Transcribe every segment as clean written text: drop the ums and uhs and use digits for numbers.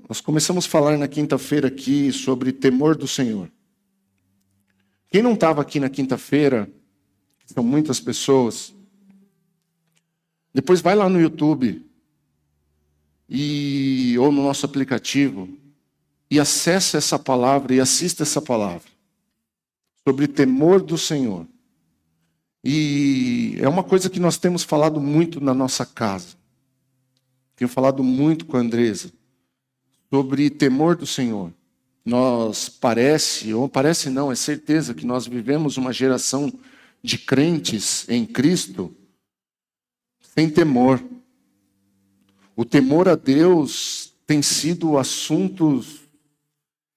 Nós começamos a falar na quinta-feira aqui sobre temor do Senhor. Quem não estava aqui na quinta-feira, são muitas pessoas, depois vai lá no YouTube ou no nosso aplicativo e acessa essa palavra e assista essa palavra sobre temor do Senhor. E é uma coisa que nós temos falado muito na nossa casa. Tenho falado muito com a Andresa sobre temor do Senhor. Parece não, é certeza que nós vivemos uma geração de crentes em Cristo sem temor. O temor a Deus tem sido o assunto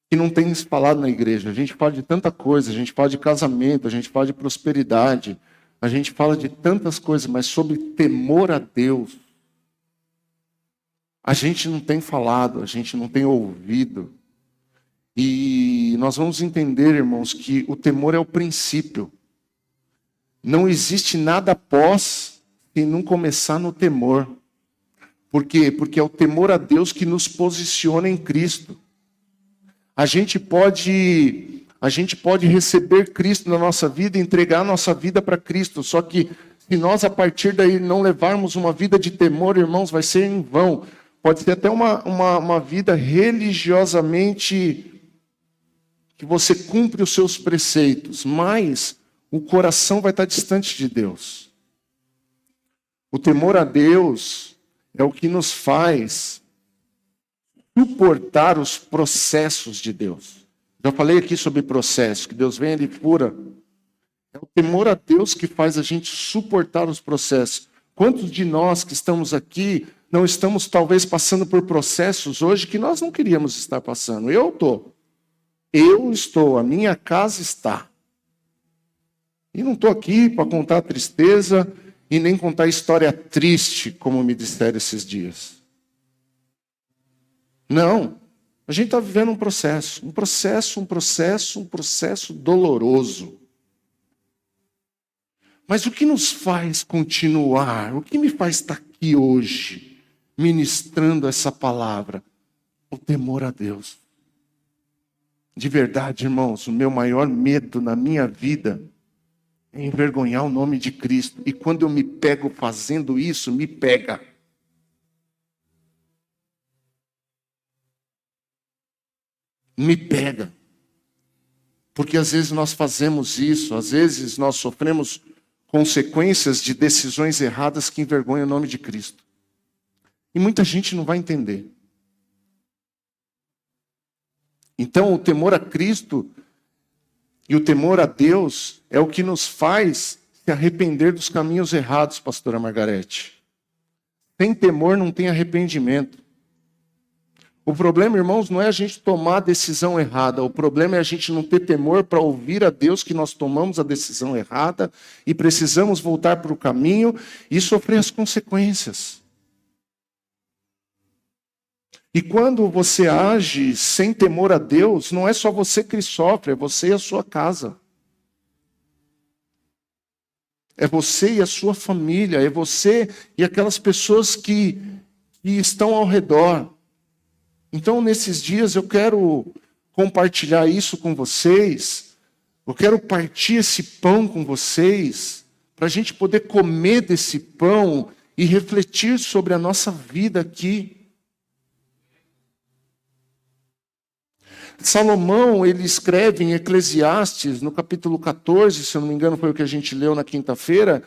que não tem se falado na igreja. A gente fala de tanta coisa, a gente fala de casamento, a gente fala de prosperidade, a gente fala de tantas coisas, mas sobre temor a Deus, a gente não tem falado, a gente não tem ouvido. E nós vamos entender, irmãos, que o temor é o princípio. Não existe nada após se não começar no temor. Por quê? Porque é o temor a Deus que nos posiciona em Cristo. A gente pode receber Cristo na nossa vida, entregar a nossa vida para Cristo. Só que se nós a partir daí não levarmos uma vida de temor, irmãos, vai ser em vão. Pode ser até uma vida religiosamente que você cumpre os seus preceitos, mas o coração vai estar distante de Deus. O temor a Deus é o que nos faz suportar os processos de Deus. Já falei aqui sobre processo, que Deus vem e fura. É o temor a Deus que faz a gente suportar os processos. Quantos de nós que estamos aqui não estamos talvez passando por processos hoje que nós não queríamos estar passando? Eu estou, a minha casa está. E não estou aqui para contar tristeza e nem contar história triste, como me disseram esses dias. Não, a gente está vivendo um processo doloroso. Mas o que nos faz continuar? O que me faz estar aqui hoje, ministrando essa palavra? O temor a Deus. De verdade, irmãos, o meu maior medo na minha vida é envergonhar o nome de Cristo. E quando eu me pego fazendo isso, me pega. Me pega. Porque às vezes nós fazemos isso, às vezes nós sofremos consequências de decisões erradas que envergonham o nome de Cristo. E muita gente não vai entender. Então, o temor a Cristo e o temor a Deus é o que nos faz se arrepender dos caminhos errados, pastora Margarete. Sem temor não tem arrependimento. O problema, irmãos, não é a gente tomar a decisão errada. O problema é a gente não ter temor para ouvir a Deus que nós tomamos a decisão errada e precisamos voltar para o caminho e sofrer as consequências. E quando você age sem temor a Deus, não é só você que sofre, é você e a sua casa. É você e a sua família, é você e aquelas pessoas que estão ao redor. Então, nesses dias, eu quero compartilhar isso com vocês. Eu quero partir esse pão com vocês, para a gente poder comer desse pão e refletir sobre a nossa vida aqui. Salomão, ele escreve em Eclesiastes, no capítulo 14, se eu não me engano foi o que a gente leu na quinta-feira,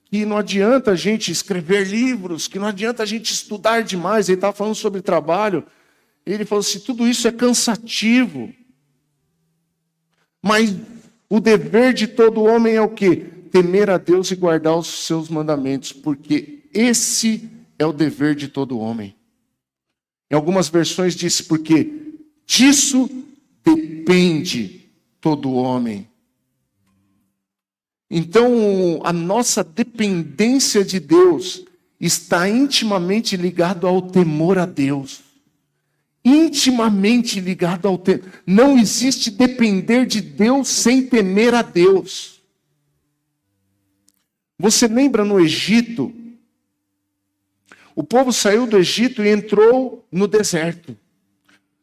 que não adianta a gente escrever livros, que não adianta a gente estudar demais. Ele estava falando sobre trabalho. Ele falou assim, tudo isso é cansativo. Mas o dever de todo homem é o quê? Temer a Deus e guardar os seus mandamentos, porque esse é o dever de todo homem. Em algumas versões diz, porque disso depende todo homem. Então, a nossa dependência de Deus está intimamente ligado ao temor a Deus. Intimamente ligado ao temor. Não existe depender de Deus sem temer a Deus. Você lembra no Egito? O povo saiu do Egito e entrou no deserto.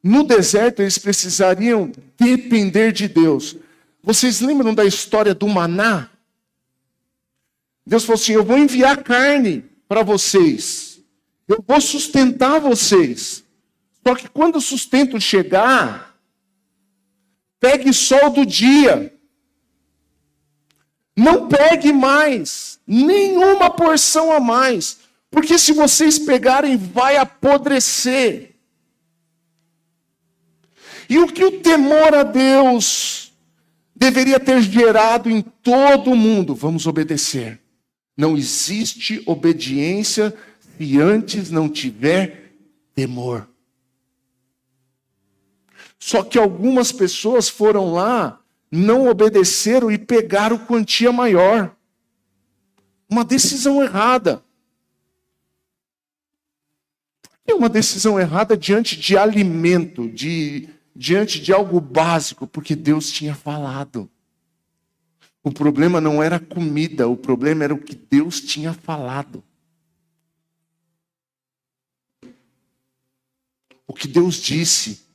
No deserto, eles precisariam depender de Deus. Vocês lembram da história do maná? Deus falou assim: eu vou enviar carne para vocês. Eu vou sustentar vocês. Só que quando o sustento chegar, pegue sol do dia. Não pegue mais, nenhuma porção a mais. Porque se vocês pegarem, vai apodrecer. E o que o temor a Deus deveria ter gerado em todo o mundo? Vamos obedecer. Não existe obediência se antes não tiver temor. Só que algumas pessoas foram lá, não obedeceram e pegaram quantia maior. Uma decisão errada. Por que uma decisão errada diante de alimento, diante de algo básico? Porque Deus tinha falado. O problema não era a comida, o problema era o que Deus tinha falado. O que Deus disse.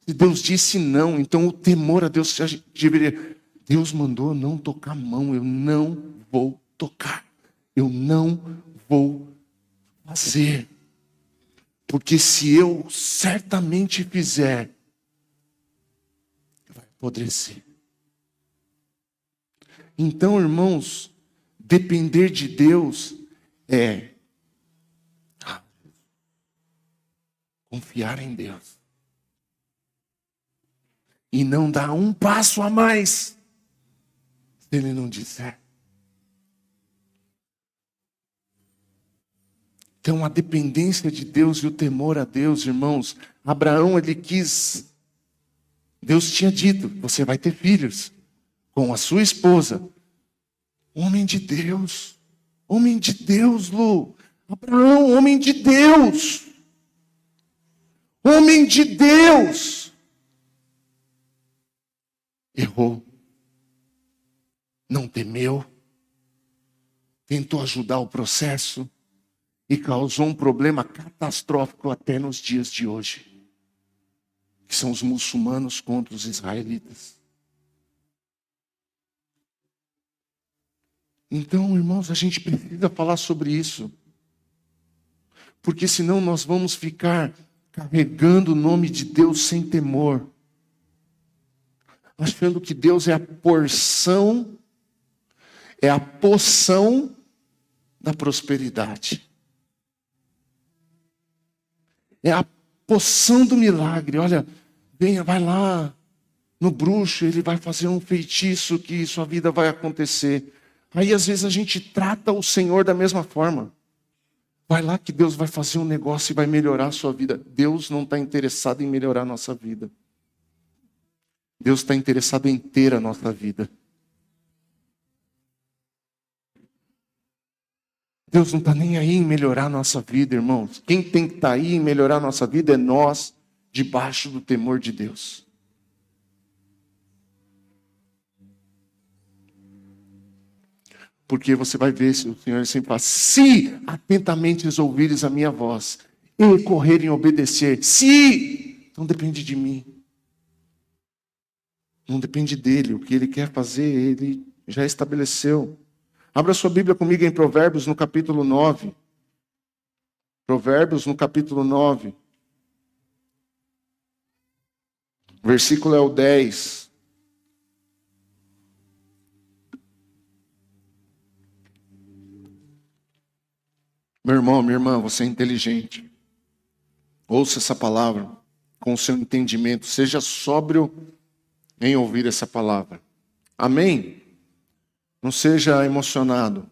Se Deus disse não, então o temor a Deus deveria... Deus mandou não tocar a mão, eu não vou tocar. Eu não vou fazer. Porque se eu certamente fizer, vai apodrecer. Então, irmãos, depender de Deus é confiar em Deus. E não dar um passo a mais, se Ele não disser. Então, a dependência de Deus e o temor a Deus, irmãos. Abraão, ele quis... Deus tinha dito, você vai ter filhos com a sua esposa. Homem de Deus. Homem de Deus, Lu. Abraão, homem de Deus. Homem de Deus. Errou. Não temeu. Tentou ajudar o processo. E causou um problema catastrófico até nos dias de hoje. Que são os muçulmanos contra os israelitas. Então, irmãos, a gente precisa falar sobre isso. Porque senão nós vamos ficar carregando o nome de Deus sem temor. Achando que Deus é a porção, é a poção da prosperidade. É a poção do milagre. Olha, venha, vai lá no bruxo, ele vai fazer um feitiço que sua vida vai acontecer. Aí às vezes a gente trata o Senhor da mesma forma. Vai lá que Deus vai fazer um negócio e vai melhorar a sua vida. Deus não está interessado em melhorar a nossa vida. Deus está interessado em ter a nossa vida. Deus não está nem aí em melhorar a nossa vida, irmãos. Quem tem que estar aí em melhorar a nossa vida é nós, debaixo do temor de Deus. Porque você vai ver, se o Senhor sempre fala, se atentamente ouvires a minha voz e correrem obedecer, se, então depende de mim. Não depende dele, o que ele quer fazer, ele já estabeleceu. Abra sua Bíblia comigo em Provérbios, no capítulo 9. Provérbios, no capítulo 9. O versículo é o 10. Meu irmão, minha irmã, você é inteligente. Ouça essa palavra com o seu entendimento. Seja sóbrio em ouvir essa palavra. Amém? Não seja emocionado.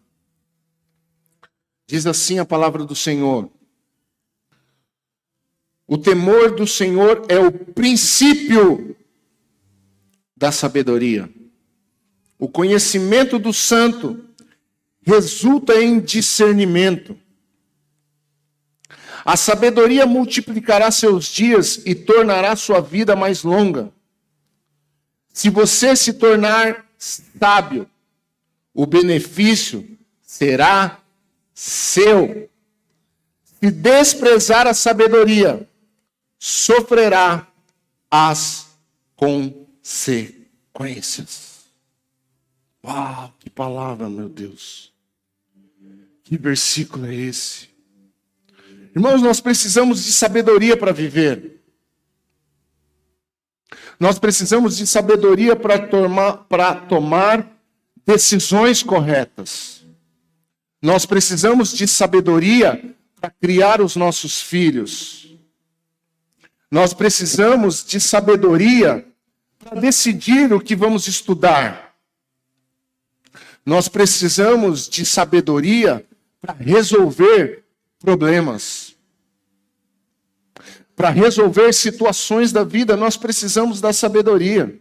Diz assim a palavra do Senhor. O temor do Senhor é o princípio da sabedoria. O conhecimento do santo resulta em discernimento. A sabedoria multiplicará seus dias e tornará sua vida mais longa. Se você se tornar sábio, o benefício será seu. Se desprezar a sabedoria, sofrerá as consequências. Uau, que palavra, meu Deus. Que versículo é esse? Irmãos, nós precisamos de sabedoria para viver. Nós precisamos de sabedoria para tomar decisões corretas. Nós precisamos de sabedoria para criar os nossos filhos. Nós precisamos de sabedoria para decidir o que vamos estudar. Nós precisamos de sabedoria para resolver problemas. Para resolver situações da vida, nós precisamos da sabedoria.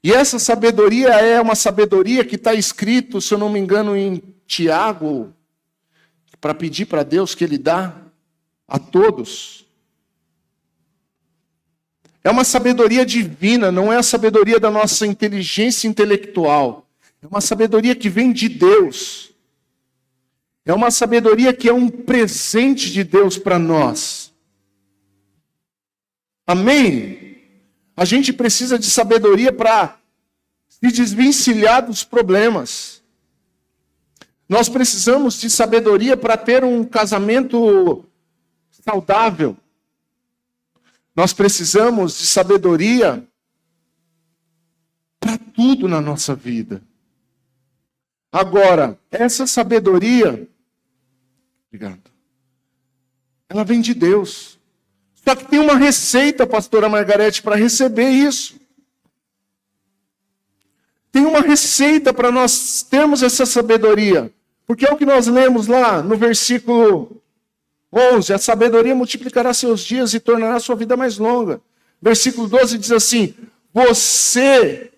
E essa sabedoria é uma sabedoria que está escrito, se eu não me engano, em Tiago, para pedir para Deus que Ele dá a todos. É uma sabedoria divina, não é a sabedoria da nossa inteligência intelectual. É uma sabedoria que vem de Deus. É uma sabedoria que é um presente de Deus para nós. Amém? A gente precisa de sabedoria para se desvencilhar dos problemas. Nós precisamos de sabedoria para ter um casamento saudável. Nós precisamos de sabedoria para tudo na nossa vida. Agora, essa sabedoria, obrigado, ela vem de Deus. Só que tem uma receita, pastora Margarete, para receber isso. Tem uma receita para nós termos essa sabedoria. Porque é o que nós lemos lá no versículo 11. A sabedoria multiplicará seus dias e tornará sua vida mais longa. Versículo 12 diz assim: você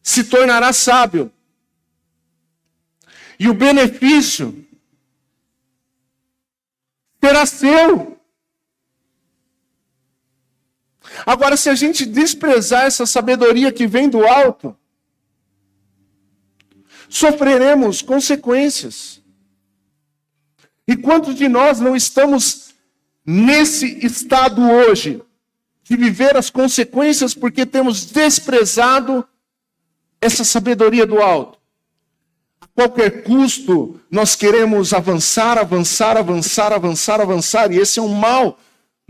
se tornará sábio. E o benefício será seu. Agora, se a gente desprezar essa sabedoria que vem do alto, sofreremos consequências. E quantos de nós não estamos nesse estado hoje, de viver as consequências porque temos desprezado essa sabedoria do alto? A qualquer custo, nós queremos avançar, e esse é um mal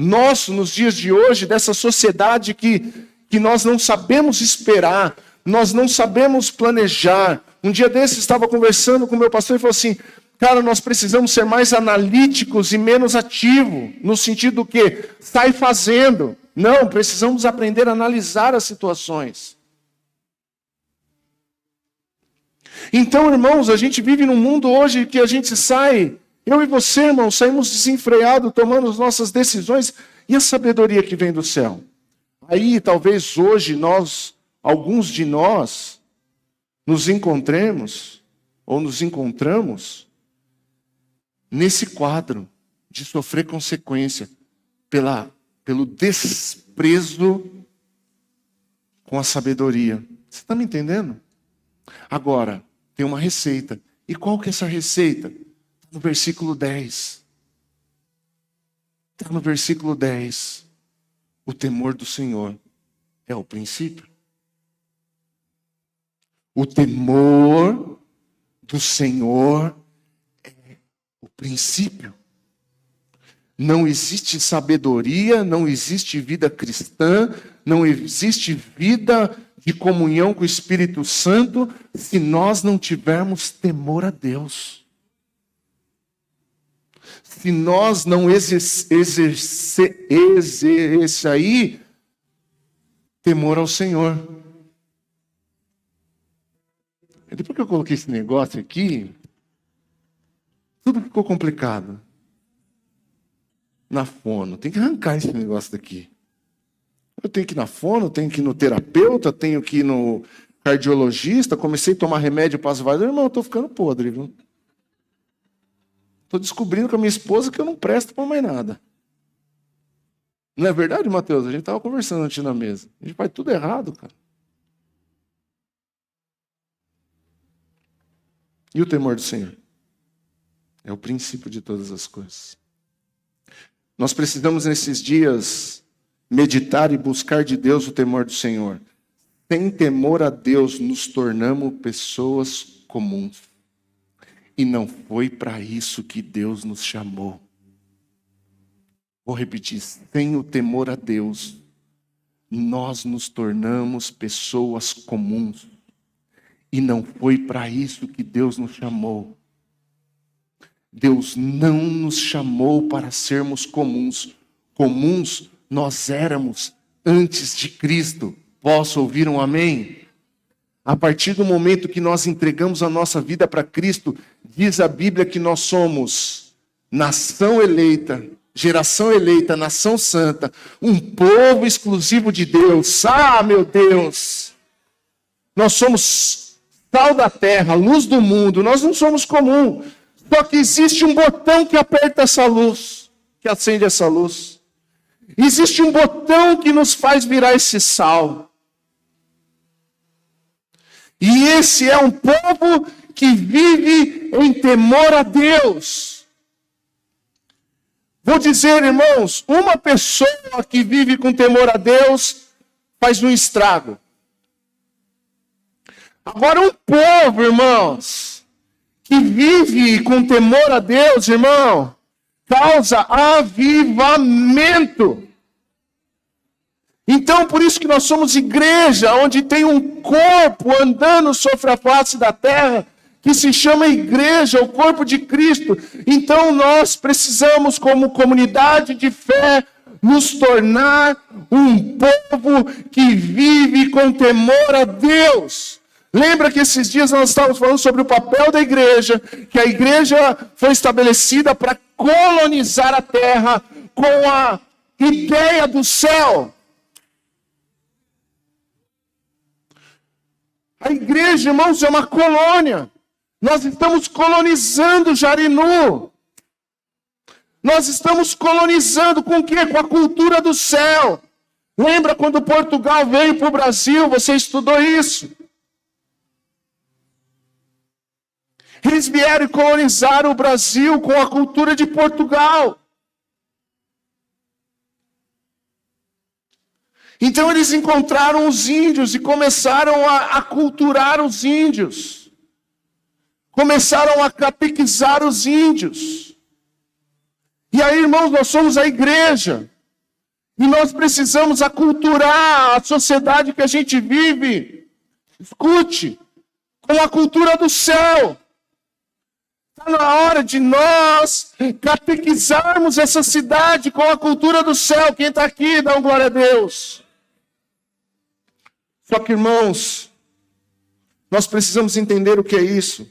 nosso nos dias de hoje, dessa sociedade que nós não sabemos esperar, nós não sabemos planejar. Um dia desses, estava conversando com o meu pastor e falou assim: cara, nós precisamos ser mais analíticos e menos ativos, no sentido do que sai fazendo. Não, precisamos aprender a analisar as situações. Então, irmãos, a gente vive num mundo hoje que a gente sai, eu e você, irmão, saímos desenfreados, tomando as nossas decisões, e a sabedoria que vem do céu? Aí, talvez hoje, alguns de nós, nos encontramos nesse quadro de sofrer consequência pelo desprezo com a sabedoria. Você está me entendendo? Agora, tem uma receita. E qual que é essa receita? No versículo 10. Está no versículo 10. O temor do Senhor é o princípio. O temor do Senhor é o princípio. Não existe sabedoria, não existe vida cristã, não existe vida de comunhão com o Espírito Santo se nós não tivermos temor a Deus. Se nós não exercer aí temor ao Senhor. Depois que eu coloquei esse negócio aqui, tudo ficou complicado. Na fono, tem que arrancar esse negócio daqui. Eu tenho que ir na fono, tenho que ir no terapeuta, tenho que ir no cardiologista, comecei a tomar remédio para as vaias. Irmão, eu estou ficando podre, viu? Estou descobrindo com a minha esposa que eu não presto para mais nada. Não é verdade, Mateus? A gente estava conversando antes na mesa. A gente faz tudo errado, cara. E o temor do Senhor? É o princípio de todas as coisas. Nós precisamos nesses dias meditar e buscar de Deus o temor do Senhor. Sem temor a Deus, nos tornamos pessoas comuns. E não foi para isso que Deus nos chamou. Vou repetir, sem o temor a Deus, nós nos tornamos pessoas comuns. E não foi para isso que Deus nos chamou. Deus não nos chamou para sermos comuns. Comuns nós éramos antes de Cristo. Posso ouvir um amém? A partir do momento que nós entregamos a nossa vida para Cristo, diz a Bíblia que nós somos nação eleita, geração eleita, nação santa, um povo exclusivo de Deus. Ah, meu Deus! Nós somos sal da terra, luz do mundo. Nós não somos comum. Só que existe um botão que aperta essa luz, que acende essa luz. Existe um botão que nos faz virar esse sal. E esse é um povo que vive em temor a Deus. Vou dizer, irmãos, uma pessoa que vive com temor a Deus faz um estrago. Agora um povo, irmãos, que vive com temor a Deus, irmão, causa avivamento. Então, por isso que nós somos igreja, onde tem um corpo andando sobre a face da terra, que se chama igreja, o corpo de Cristo. Então, nós precisamos, como comunidade de fé, nos tornar um povo que vive com temor a Deus. Lembra que esses dias nós estávamos falando sobre o papel da igreja, que a igreja foi estabelecida para colonizar a terra com a ideia do céu. A igreja, irmãos, é uma colônia. Nós estamos colonizando Jarinu. Nós estamos colonizando com o quê? Com a cultura do céu. Lembra quando Portugal veio para o Brasil? Você estudou isso? Eles vieram e colonizaram o Brasil com a cultura de Portugal. Então eles encontraram os índios e começaram a aculturar os índios. Começaram a catequizar os índios. E aí, irmãos, nós somos a igreja. E nós precisamos aculturar a sociedade que a gente vive. Escute, com a cultura do céu. Está na hora de nós catequizarmos essa cidade com a cultura do céu. Quem está aqui, dá um glória a Deus. Só que, irmãos, nós precisamos entender o que é isso.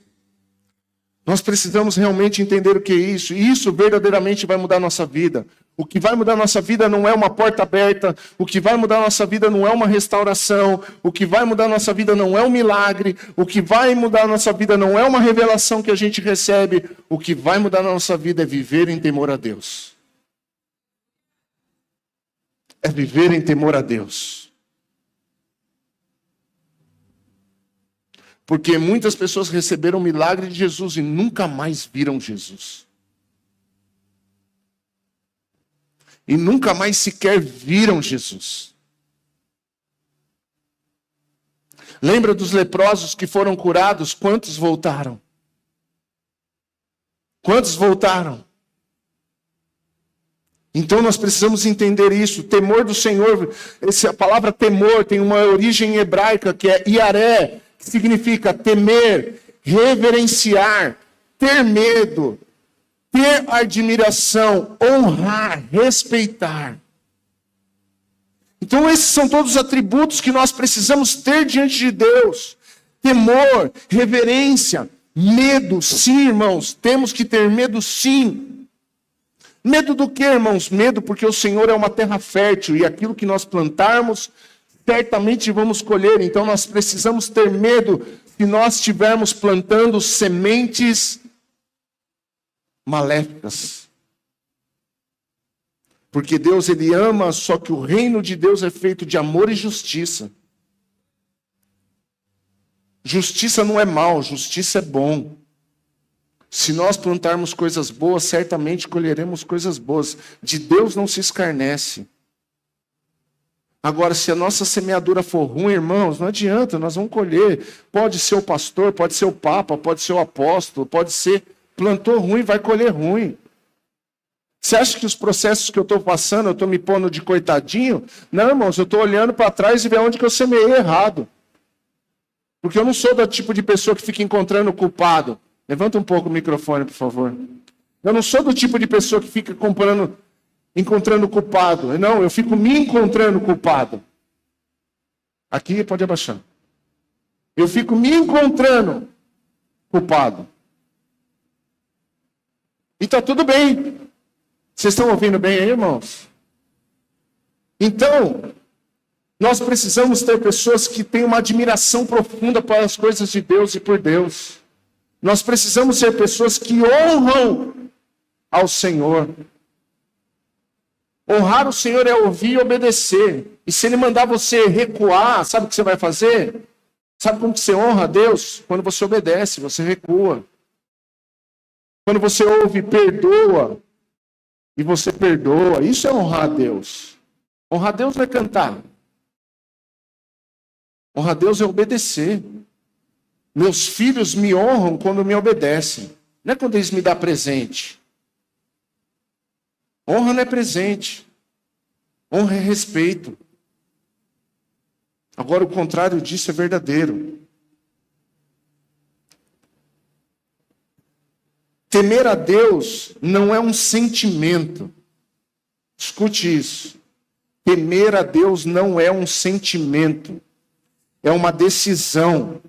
Nós precisamos realmente entender o que é isso. E isso verdadeiramente vai mudar a nossa vida. O que vai mudar a nossa vida não é uma porta aberta. O que vai mudar a nossa vida não é uma restauração. O que vai mudar a nossa vida não é um milagre. O que vai mudar a nossa vida não é uma revelação que a gente recebe. O que vai mudar a nossa vida é viver em temor a Deus. É viver em temor a Deus. Porque muitas pessoas receberam o milagre de Jesus e nunca mais viram Jesus. E nunca mais sequer viram Jesus. Lembra dos leprosos que foram curados? Quantos voltaram? Quantos voltaram? Então nós precisamos entender isso. O temor do Senhor, a palavra temor tem uma origem hebraica que é iaré, que significa temer, reverenciar, ter medo, ter admiração, honrar, respeitar. Então esses são todos os atributos que nós precisamos ter diante de Deus. Temor, reverência, medo, sim, irmãos, temos que ter medo, sim. Medo do que, irmãos? Medo porque o Senhor é uma terra fértil e aquilo que nós plantarmos, certamente vamos colher. Então nós precisamos ter medo se nós estivermos plantando sementes maléficas. Porque Deus, Ele ama, só que o reino de Deus é feito de amor e justiça. Justiça não é mal, justiça é bom. Se nós plantarmos coisas boas, certamente colheremos coisas boas. De Deus não se escarnece. Agora, se a nossa semeadura for ruim, irmãos, não adianta, nós vamos colher. Pode ser o pastor, pode ser o papa, pode ser o apóstolo, pode ser... Plantou ruim, vai colher ruim. Você acha que os processos que eu estou passando, eu estou me pondo de coitadinho? Não, irmãos, eu estou olhando para trás e ver onde que eu semeei errado. Porque eu não sou do tipo de pessoa que fica encontrando culpado. Levanta um pouco o microfone, por favor. Eu não sou do tipo de pessoa que fica encontrando culpado. Não, eu fico me encontrando culpado. Aqui pode abaixar. Eu fico me encontrando culpado. E está tudo bem. Vocês estão ouvindo bem aí, irmãos? Então, nós precisamos ter pessoas que têm uma admiração profunda pelas coisas de Deus e por Deus. Nós precisamos ser pessoas que honram ao Senhor. Honrar o Senhor é ouvir e obedecer. E se Ele mandar você recuar, sabe o que você vai fazer? Sabe como que você honra a Deus? Quando você obedece, você recua. Quando você ouve, perdoa. E você perdoa. Isso é honrar a Deus. Honrar a Deus não é cantar. Honrar a Deus é obedecer. Meus filhos me honram quando me obedecem. Não é quando eles me dão presente. Honra não é presente. Honra é respeito. Agora, o contrário disso é verdadeiro. Temer a Deus não é um sentimento. Escute isso. Temer a Deus não é um sentimento. É uma decisão.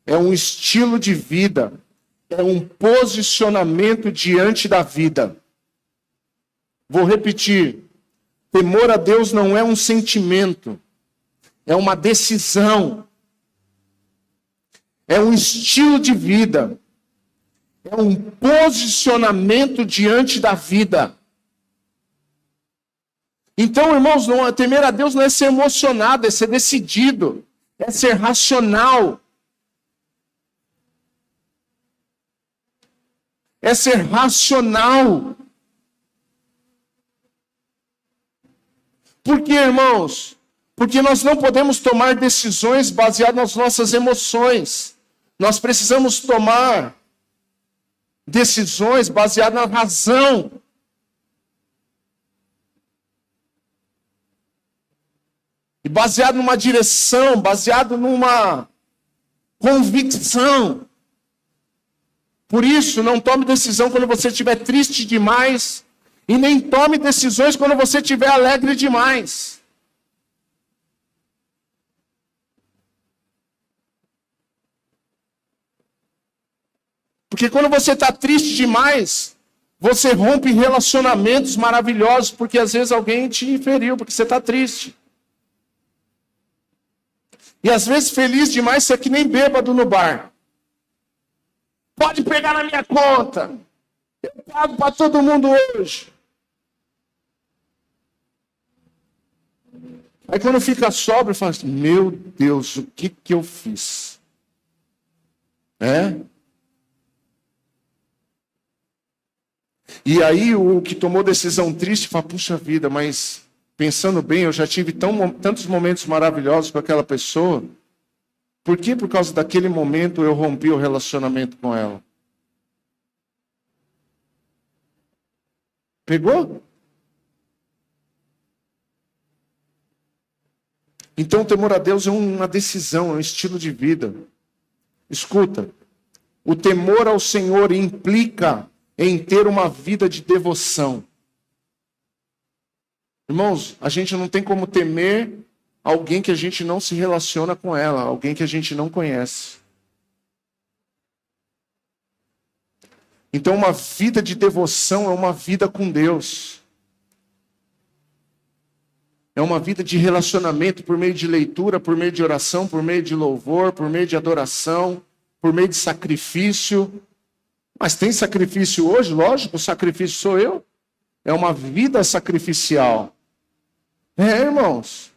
É um estilo de vida. É um posicionamento diante da vida. Vou repetir. Temor a Deus não é um sentimento. É uma decisão. É um estilo de vida. É um posicionamento diante da vida. Então, irmãos, temer a Deus não é ser emocionado, é ser decidido. É ser racional. É ser racional. Por quê, irmãos? Porque nós não podemos tomar decisões baseadas nas nossas emoções. Nós precisamos tomar decisões baseadas na razão. E baseado numa direção, baseado numa convicção. Por isso, não tome decisão quando você estiver triste demais. E nem tome decisões quando você estiver alegre demais. Porque quando você está triste demais, você rompe relacionamentos maravilhosos, porque às vezes alguém te feriu, porque você está triste. E às vezes feliz demais, você é que nem bêbado no bar. Pode pegar na minha conta. Eu pago para todo mundo hoje. Aí quando fica sóbrio, fala assim, meu Deus, o que eu fiz? E aí o que tomou decisão triste fala, puxa vida, mas pensando bem, eu já tive tantos momentos maravilhosos com aquela pessoa. Por que por causa daquele momento eu rompi o relacionamento com ela? Pegou? Então o temor a Deus é uma decisão, é um estilo de vida. Escuta, o temor ao Senhor implica em ter uma vida de devoção. Irmãos, a gente não tem como temer alguém que a gente não se relaciona com ela, alguém que a gente não conhece. Então uma vida de devoção é uma vida com Deus. É uma vida de relacionamento por meio de leitura, por meio de oração, por meio de louvor, por meio de adoração, por meio de sacrifício. Mas tem sacrifício hoje? Lógico, o sacrifício sou eu. É uma vida sacrificial. Irmãos.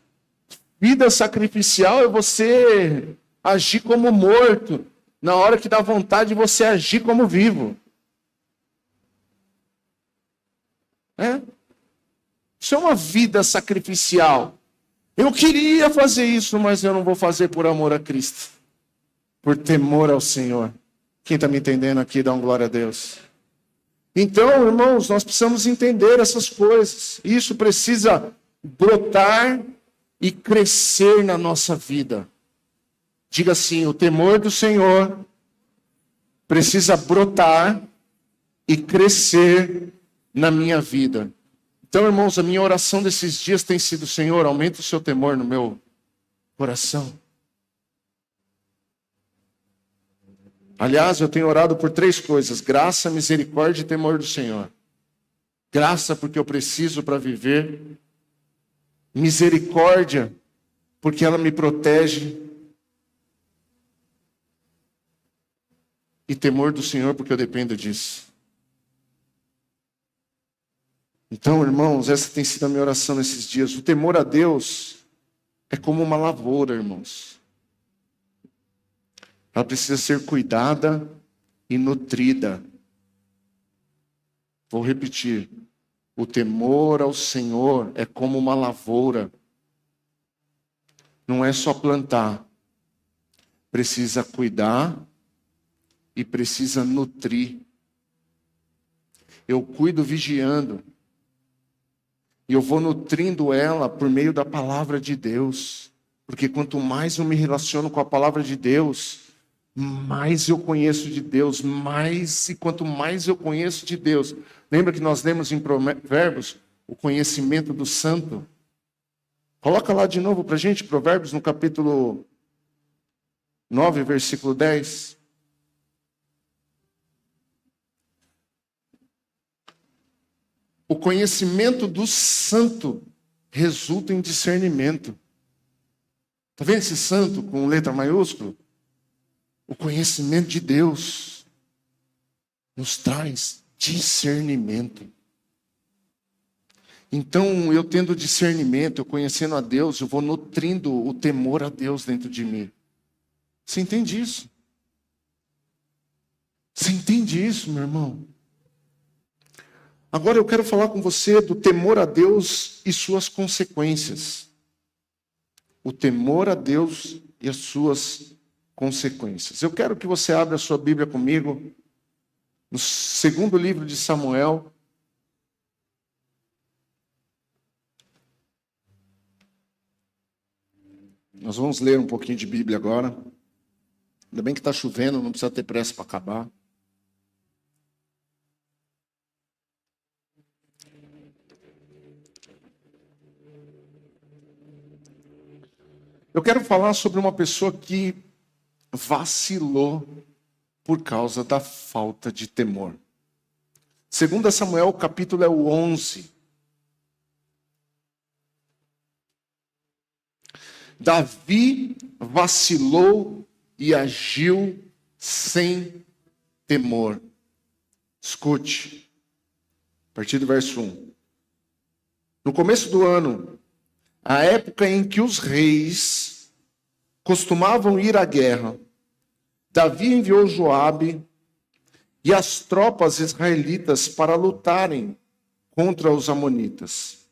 Vida sacrificial é você agir como morto. Na hora que dá vontade, você agir como vivo. É? Isso é uma vida sacrificial. Eu queria fazer isso, mas eu não vou fazer por amor a Cristo. Por temor ao Senhor. Quem está me entendendo aqui, dá uma glória a Deus. Então, irmãos, nós precisamos entender essas coisas. Isso precisa brotar e crescer na nossa vida. Diga assim, o temor do Senhor precisa brotar e crescer na minha vida. Então, irmãos, a minha oração desses dias tem sido, Senhor, aumenta o seu temor no meu coração. Aliás, eu tenho orado por 3 coisas: graça, misericórdia e temor do Senhor. Graça, porque eu preciso para viver. Misericórdia, porque ela me protege. E temor do Senhor, porque eu dependo disso. Então, irmãos, essa tem sido a minha oração nesses dias. O temor a Deus é como uma lavoura, irmãos. Ela precisa ser cuidada e nutrida. Vou repetir. O temor ao Senhor é como uma lavoura. Não é só plantar. Precisa cuidar e precisa nutrir. Eu cuido vigiando. E eu vou nutrindo ela por meio da palavra de Deus. Porque quanto mais eu me relaciono com a palavra de Deus, mais eu conheço de Deus, e quanto mais eu conheço de Deus. Lembra que nós lemos em Provérbios o conhecimento do santo? Coloca lá de novo para a gente, Provérbios no capítulo 9, versículo 10. O conhecimento do santo resulta em discernimento. Está vendo esse santo com letra maiúscula? O conhecimento de Deus nos traz discernimento. Então, eu tendo discernimento, eu conhecendo a Deus, eu vou nutrindo o temor a Deus dentro de mim. Você entende isso? Você entende isso, meu irmão? Agora eu quero falar com você do temor a Deus e suas consequências. O temor a Deus e as suas consequências. Eu quero que você abra a sua Bíblia comigo no 2º livro de Samuel. Nós vamos ler um pouquinho de Bíblia agora. Ainda bem que está chovendo, não precisa ter pressa para acabar. Eu quero falar sobre uma pessoa que vacilou por causa da falta de temor. 2 Samuel, o capítulo é o 11. Davi vacilou e agiu sem temor. Escute, a partir do verso 1. No começo do ano, a época em que os reis costumavam ir à guerra, Davi enviou Joabe e as tropas israelitas para lutarem contra os amonitas.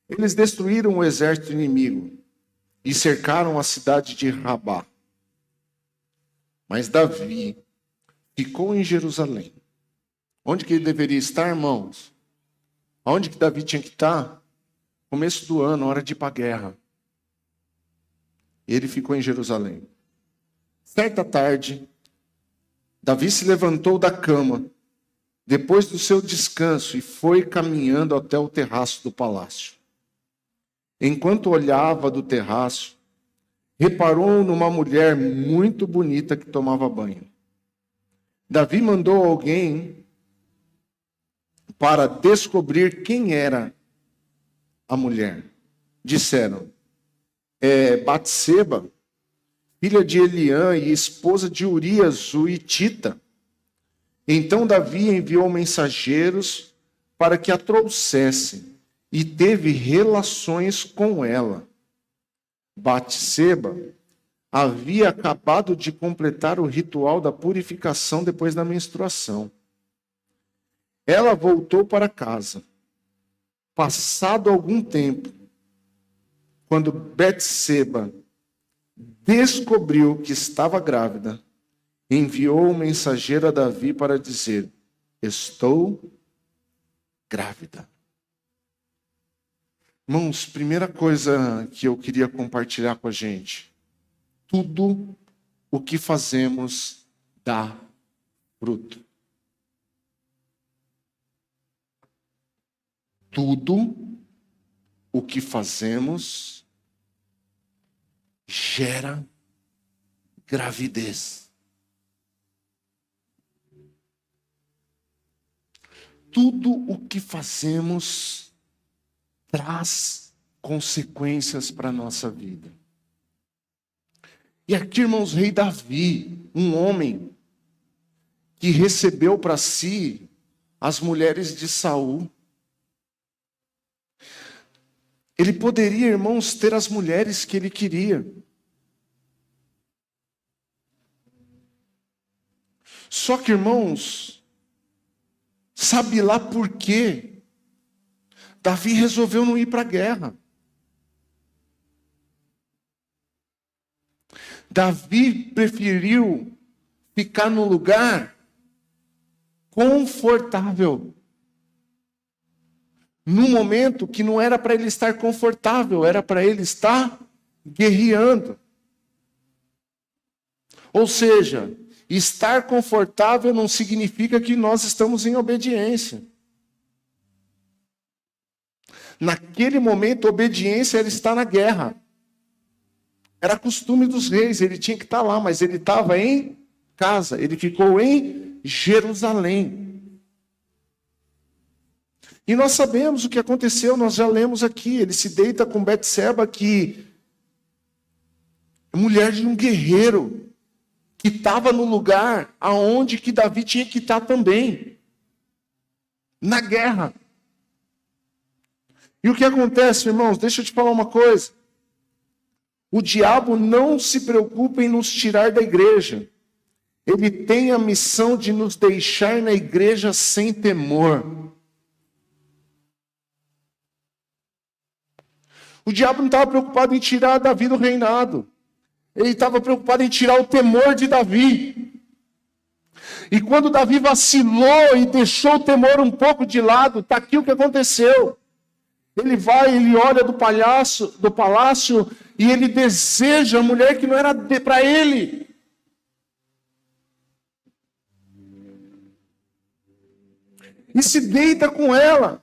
Eles destruíram o exército inimigo e cercaram a cidade de Rabá. Mas Davi ficou em Jerusalém. Onde que ele deveria estar, irmãos? Onde que Davi tinha que estar? Começo do ano, hora de ir para a guerra. Ele ficou em Jerusalém. Certa tarde, Davi se levantou da cama, depois do seu descanso, e foi caminhando até o terraço do palácio. Enquanto olhava do terraço, reparou numa mulher muito bonita que tomava banho. Davi mandou alguém para descobrir quem era a mulher. Disseram: é Batseba, filha de Eliã e esposa de Urias, o hitita. Então Davi enviou mensageiros para que a trouxessem e teve relações com ela. Batseba havia acabado de completar o ritual da purificação depois da menstruação. Ela voltou para casa Passado algum tempo, quando Betseba descobriu que estava grávida, enviou o mensageiro a Davi para dizer: estou grávida. Irmãos, primeira coisa que eu queria compartilhar com a gente: tudo o que fazemos dá fruto. Tudo o que fazemos gera gravidez. Tudo o que fazemos traz consequências para a nossa vida. E aqui, irmãos, rei Davi, um homem que recebeu para si as mulheres de Saul. Ele poderia, irmãos, ter as mulheres que ele queria. Só que, irmãos, sabe lá por quê? Davi resolveu não ir para a guerra. Davi preferiu ficar num lugar confortável. Num momento que não era para ele estar confortável, era para ele estar guerreando. Ou seja, estar confortável não significa que nós estamos em obediência. Naquele momento, obediência era estar na guerra. Era costume dos reis, ele tinha que estar lá, mas ele estava em casa, ele ficou em Jerusalém. E nós sabemos o que aconteceu, nós já lemos aqui, ele se deita com Betseba, que é mulher de um guerreiro, que estava no lugar aonde que Davi tinha que estar também, na guerra. E o que acontece, irmãos? Deixa eu te falar uma coisa. O diabo não se preocupa em nos tirar da igreja. Ele tem a missão de nos deixar na igreja sem temor. O diabo não estava preocupado em tirar Davi do reinado. Ele estava preocupado em tirar o temor de Davi. E quando Davi vacilou e deixou o temor um pouco de lado, está aqui o que aconteceu. Ele vai, ele olha do palácio e ele deseja a mulher que não era para ele. E se deita com ela.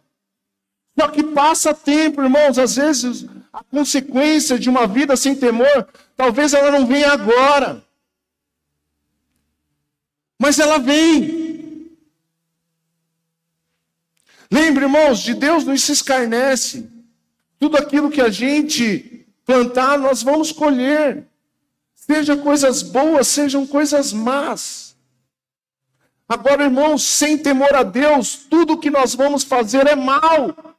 Só que passa tempo, irmãos, às vezes a consequência de uma vida sem temor, talvez ela não venha agora. Mas ela vem. Lembre, irmãos, de Deus não se escarnece. Tudo aquilo que a gente plantar, nós vamos colher. Seja coisas boas, sejam coisas más. Agora, irmãos, sem temor a Deus, tudo que nós vamos fazer é mal.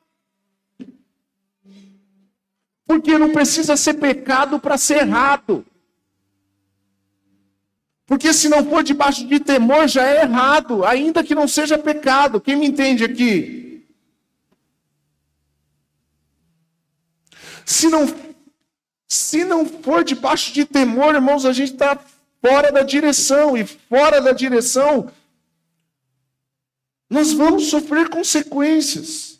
Porque não precisa ser pecado para ser errado. Porque se não for debaixo de temor, já é errado, ainda que não seja pecado. Quem me entende aqui? Se não for debaixo de temor, irmãos, a gente está fora da direção. E fora da direção, nós vamos sofrer consequências.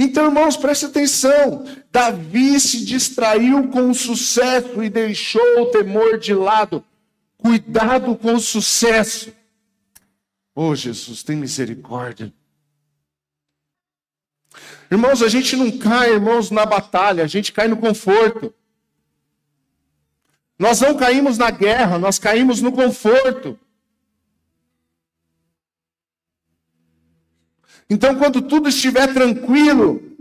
Então, irmãos, preste atenção. Davi se distraiu com o sucesso e deixou o temor de lado. Cuidado com o sucesso. Oh, Jesus, tem misericórdia. Irmãos, a gente não cai, irmãos, na batalha, a gente cai no conforto. Nós não caímos na guerra, nós caímos no conforto. Então, quando tudo estiver tranquilo,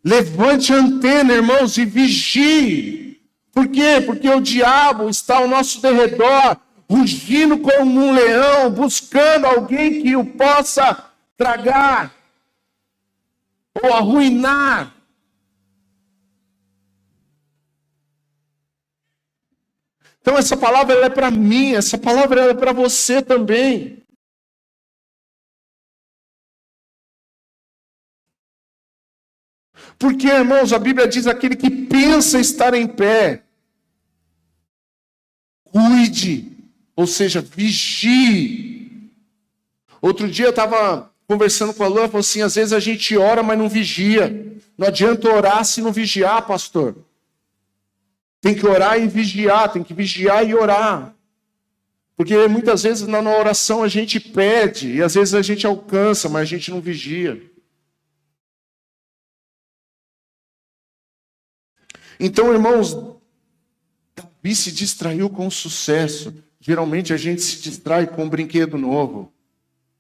levante a antena, irmãos, e vigie. Por quê? Porque o diabo está ao nosso derredor, rugindo como um leão, buscando alguém que o possa tragar ou arruinar. Então, essa palavra ela é para mim, essa palavra ela é para você também. Porque, irmãos, a Bíblia diz aquele que pensa estar em pé, cuide, ou seja, vigie. Outro dia eu estava conversando com a Lu, ela falou assim, às vezes a gente ora, mas não vigia. Não adianta orar se não vigiar, pastor. Tem que orar e vigiar, tem que vigiar e orar. Porque muitas vezes na oração a gente pede, e às vezes a gente alcança, mas a gente não vigia. Então, irmãos, Davi se distraiu com o sucesso. Geralmente a gente se distrai com um brinquedo novo,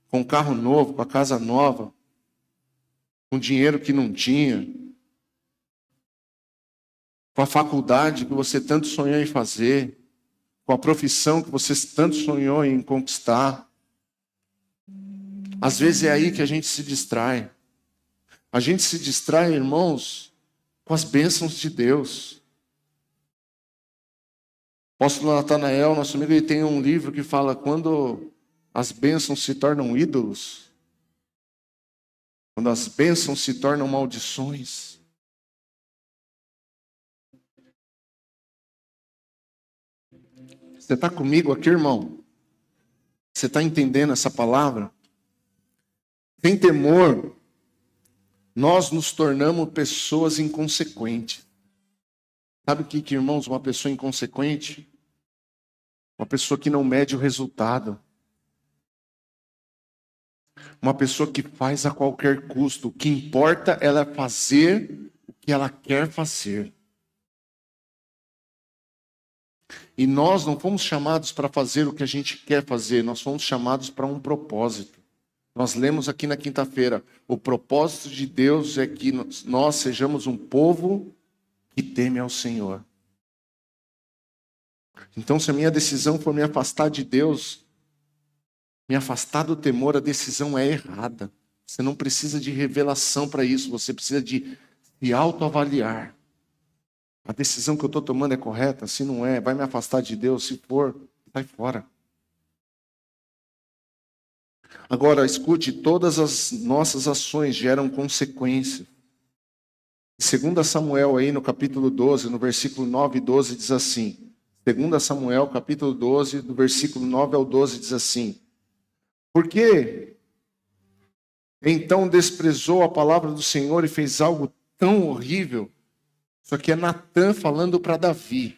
com um carro novo, com a casa nova, com dinheiro que não tinha, com a faculdade que você tanto sonhou em fazer, com a profissão que você tanto sonhou em conquistar. Às vezes é aí que a gente se distrai. A gente se distrai, irmãos, com as bênçãos de Deus. O apóstolo Natanael, nosso amigo, ele tem um livro que fala quando as bênçãos se tornam ídolos, quando as bênçãos se tornam maldições. Você está comigo aqui, irmão? Você está entendendo essa palavra? Sem temor, nós nos tornamos pessoas inconsequentes. Sabe o que, irmãos, uma pessoa inconsequente? Uma pessoa que não mede o resultado. Uma pessoa que faz a qualquer custo. O que importa ela é fazer o que ela quer fazer. E nós não fomos chamados para fazer o que a gente quer fazer, nós fomos chamados para um propósito. Nós lemos aqui na quinta-feira, o propósito de Deus é que nós sejamos um povo que teme ao Senhor. Então, se a minha decisão for me afastar de Deus, me afastar do temor, a decisão é errada. Você não precisa de revelação para isso, você precisa de se autoavaliar. A decisão que eu estou tomando é correta? Se não é, vai me afastar de Deus? Se for, sai fora. Agora, escute, todas as nossas ações geram consequências. Em 2 Samuel, aí no capítulo 12, no versículo 9 e 12, diz assim. 2 Samuel, capítulo 12, do versículo 9 ao 12, diz assim. Por que então desprezou a palavra do Senhor e fez algo tão horrível? Isso aqui é Natã falando para Davi.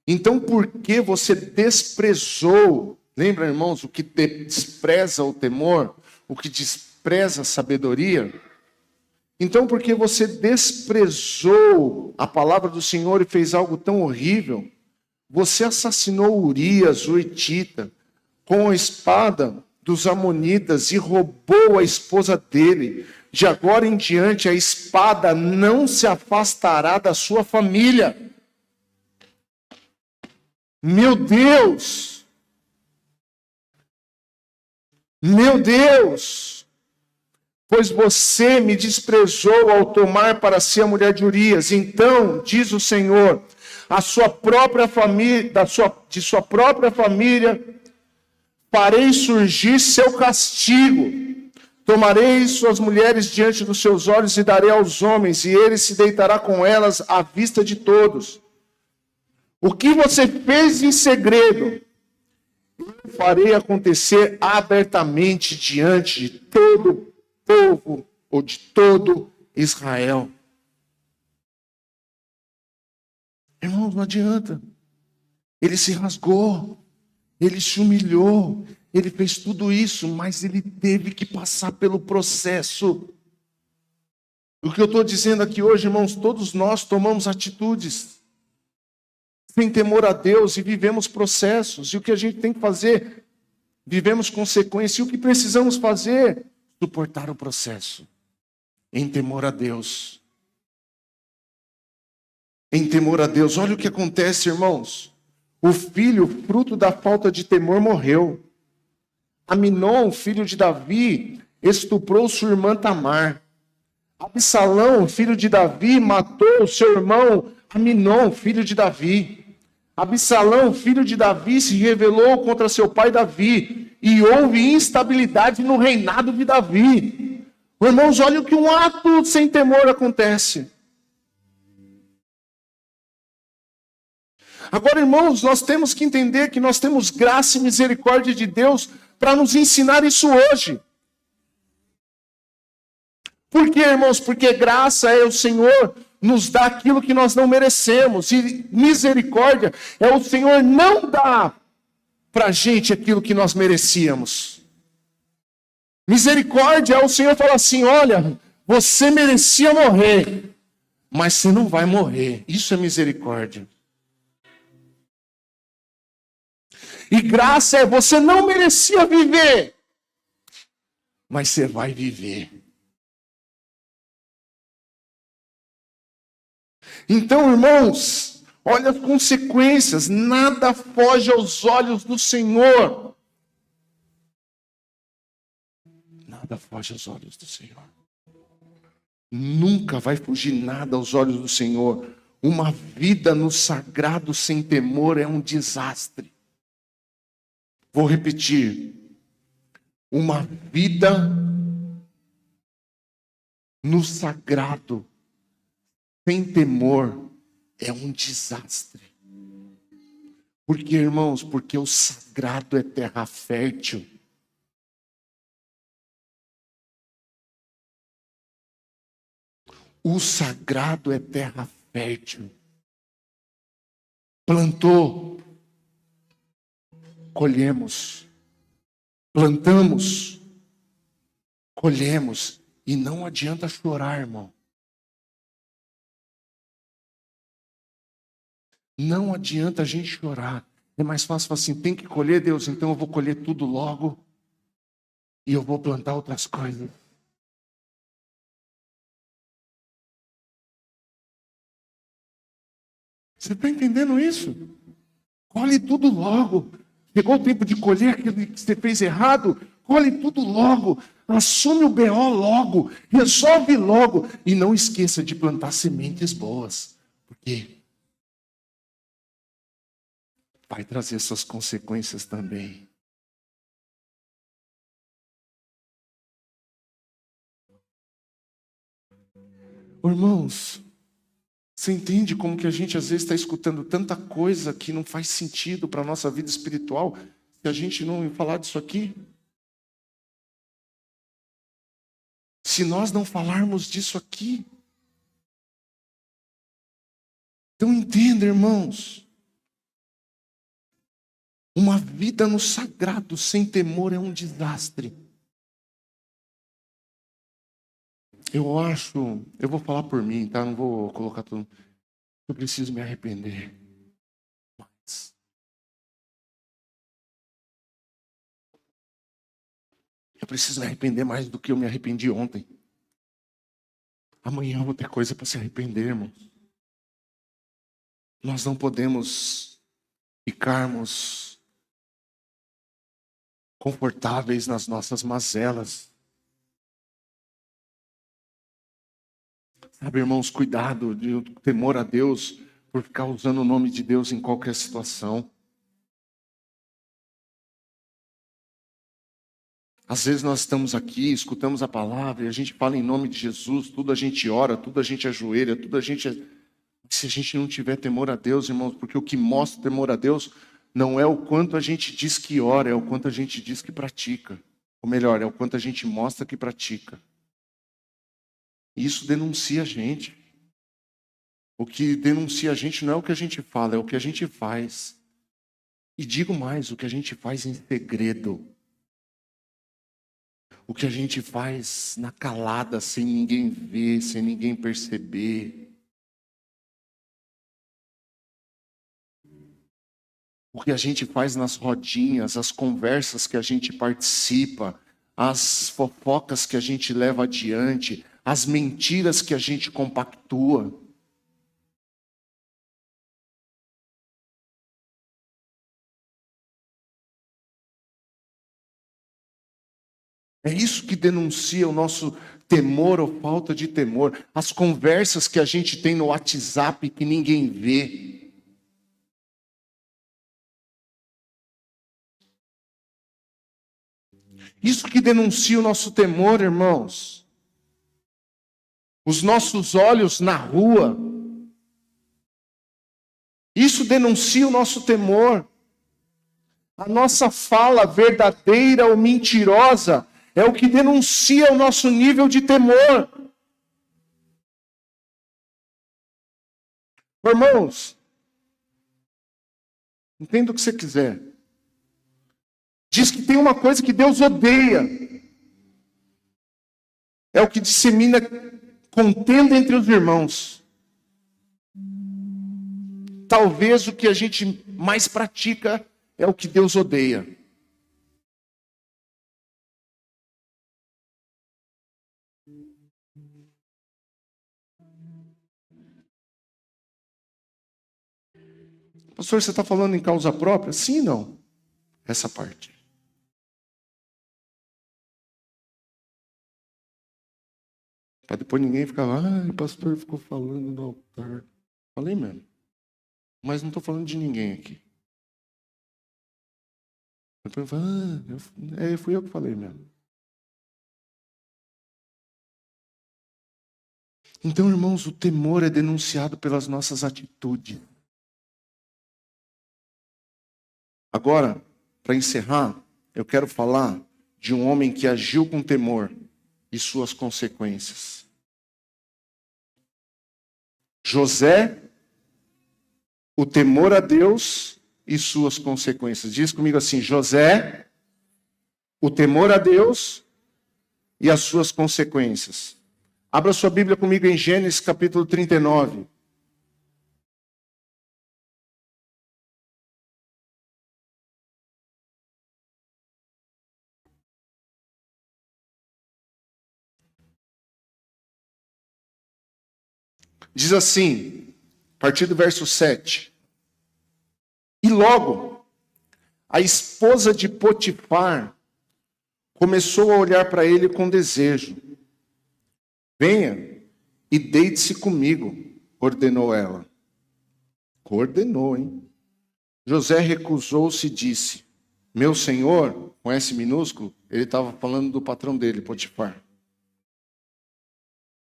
Então, por que você desprezou? Lembra, irmãos, o que despreza o temor? O que despreza a sabedoria? Então, por que você desprezou a palavra do Senhor e fez algo tão horrível? Você assassinou Urias, o Hitita, com a espada dos amonitas e roubou a esposa dele. De agora em diante, a espada não se afastará da sua família. Meu Deus! Meu Deus! Pois você me desprezou ao tomar para si a mulher de Urias. Então, diz o Senhor, a sua própria família, de sua própria família, farei surgir seu castigo. Tomarei suas mulheres diante dos seus olhos e darei aos homens, e ele se deitará com elas à vista de todos. O que você fez em segredo, eu farei acontecer abertamente diante de todo o povo, ou de todo Israel. Irmãos, não adianta. Ele se rasgou, ele se humilhou, ele fez tudo isso, mas ele teve que passar pelo processo. O que eu estou dizendo aqui hoje, irmãos, todos nós tomamos atitudes sem temor a Deus e vivemos processos. E o que a gente tem que fazer? Vivemos consequências. E o que precisamos fazer? Suportar o processo. Em temor a Deus. Em temor a Deus. Olha o que acontece, irmãos. O filho, fruto da falta de temor, morreu. Aminon, filho de Davi, estuprou sua irmã Tamar. Absalão, filho de Davi, matou seu irmão Aminon, filho de Davi. Absalão, filho de Davi, se rebelou contra seu pai Davi. E houve instabilidade no reinado de Davi. Irmãos, olha o que um ato sem temor acontece. Agora, irmãos, nós temos que entender que nós temos graça e misericórdia de Deus para nos ensinar isso hoje. Por quê, irmãos? Porque graça é o Senhor nos dá aquilo que nós não merecemos. E misericórdia é o Senhor não dar para a gente aquilo que nós merecíamos. Misericórdia é o Senhor falar assim, olha, você merecia morrer, mas você não vai morrer. Isso é misericórdia. E graça é você não merecia viver, mas você vai viver. Então, irmãos, olha as consequências. Nada foge aos olhos do Senhor. Nada foge aos olhos do Senhor. Nunca vai fugir nada aos olhos do Senhor. Uma vida no sagrado sem temor é um desastre. Vou repetir. Uma vida no sagrado sem temor é um desastre. Por quê, irmãos? Porque o sagrado é terra fértil. O sagrado é terra fértil. Plantou, colhemos. Plantamos, colhemos. E não adianta chorar, irmão. Não adianta a gente chorar. É mais fácil falar assim, tem que colher, Deus, então eu vou colher tudo logo e eu vou plantar outras coisas. Você está entendendo isso? Colhe tudo logo. Chegou o tempo de colher aquilo que você fez errado, colhe tudo logo. Assume o BO logo, resolve logo. E não esqueça de plantar sementes boas. Porque vai trazer suas consequências também. Irmãos, você entende como que a gente às vezes está escutando tanta coisa que não faz sentido para a nossa vida espiritual se a gente não falar disso aqui? Se nós não falarmos disso aqui. Então entenda, irmãos. Uma vida no sagrado sem temor é um desastre. Eu vou falar por mim, tá? Não vou colocar tudo. Eu preciso me arrepender. Eu preciso me arrepender mais do que eu me arrependi ontem. Amanhã eu vou ter coisa para se arrepender, irmãos. Nós não podemos ficarmos confortáveis nas nossas mazelas. Sabe, irmãos, cuidado de temor a Deus por ficar usando o nome de Deus em qualquer situação. Às vezes nós estamos aqui, escutamos a palavra e a gente fala em nome de Jesus, tudo a gente ora, tudo a gente ajoelha, tudo a gente... Se a gente não tiver temor a Deus, irmãos, porque o que mostra temor a Deus não é o quanto a gente diz que ora, é o quanto a gente diz que pratica. Ou melhor, é o quanto a gente mostra que pratica. Isso denuncia a gente. O que denuncia a gente não é o que a gente fala, é o que a gente faz. E digo mais, o que a gente faz em segredo. O que a gente faz na calada, sem ninguém ver, sem ninguém perceber. O que a gente faz nas rodinhas, as conversas que a gente participa, as fofocas que a gente leva adiante, as mentiras que a gente compactua. É isso que denuncia o nosso temor ou falta de temor. As conversas que a gente tem no WhatsApp que ninguém vê. Isso que denuncia o nosso temor, irmãos. os nossos olhos na rua. Isso denuncia o nosso temor. A nossa fala verdadeira ou mentirosa é o que denuncia o nosso nível de temor. Irmãos, entenda o que você quiser. Diz que tem uma coisa que Deus odeia. É o que dissemina contenda entre os irmãos. Talvez o que a gente mais pratica é o que Deus odeia. Pastor, você está falando em causa própria? Sim e não. Essa parte. Para depois ninguém ficar lá, o pastor ficou falando no altar. Falei mesmo. Mas não estou falando de ninguém aqui. Depois fala, fui eu que falei mesmo. Então, irmãos, o temor é denunciado pelas nossas atitudes. Agora, para encerrar, eu quero falar de um homem que agiu com temor e suas consequências. José, o temor a Deus e suas consequências. Diz comigo assim, José, o temor a Deus e as suas consequências. Abra sua Bíblia comigo em Gênesis capítulo 39. Diz assim, a partir do verso 7. E logo, a esposa de Potifar começou a olhar para ele com desejo. Venha e deite-se comigo, ordenou ela. Ordenou, hein? José recusou-se e disse, meu senhor, com S minúsculo, ele estava falando do patrão dele, Potifar.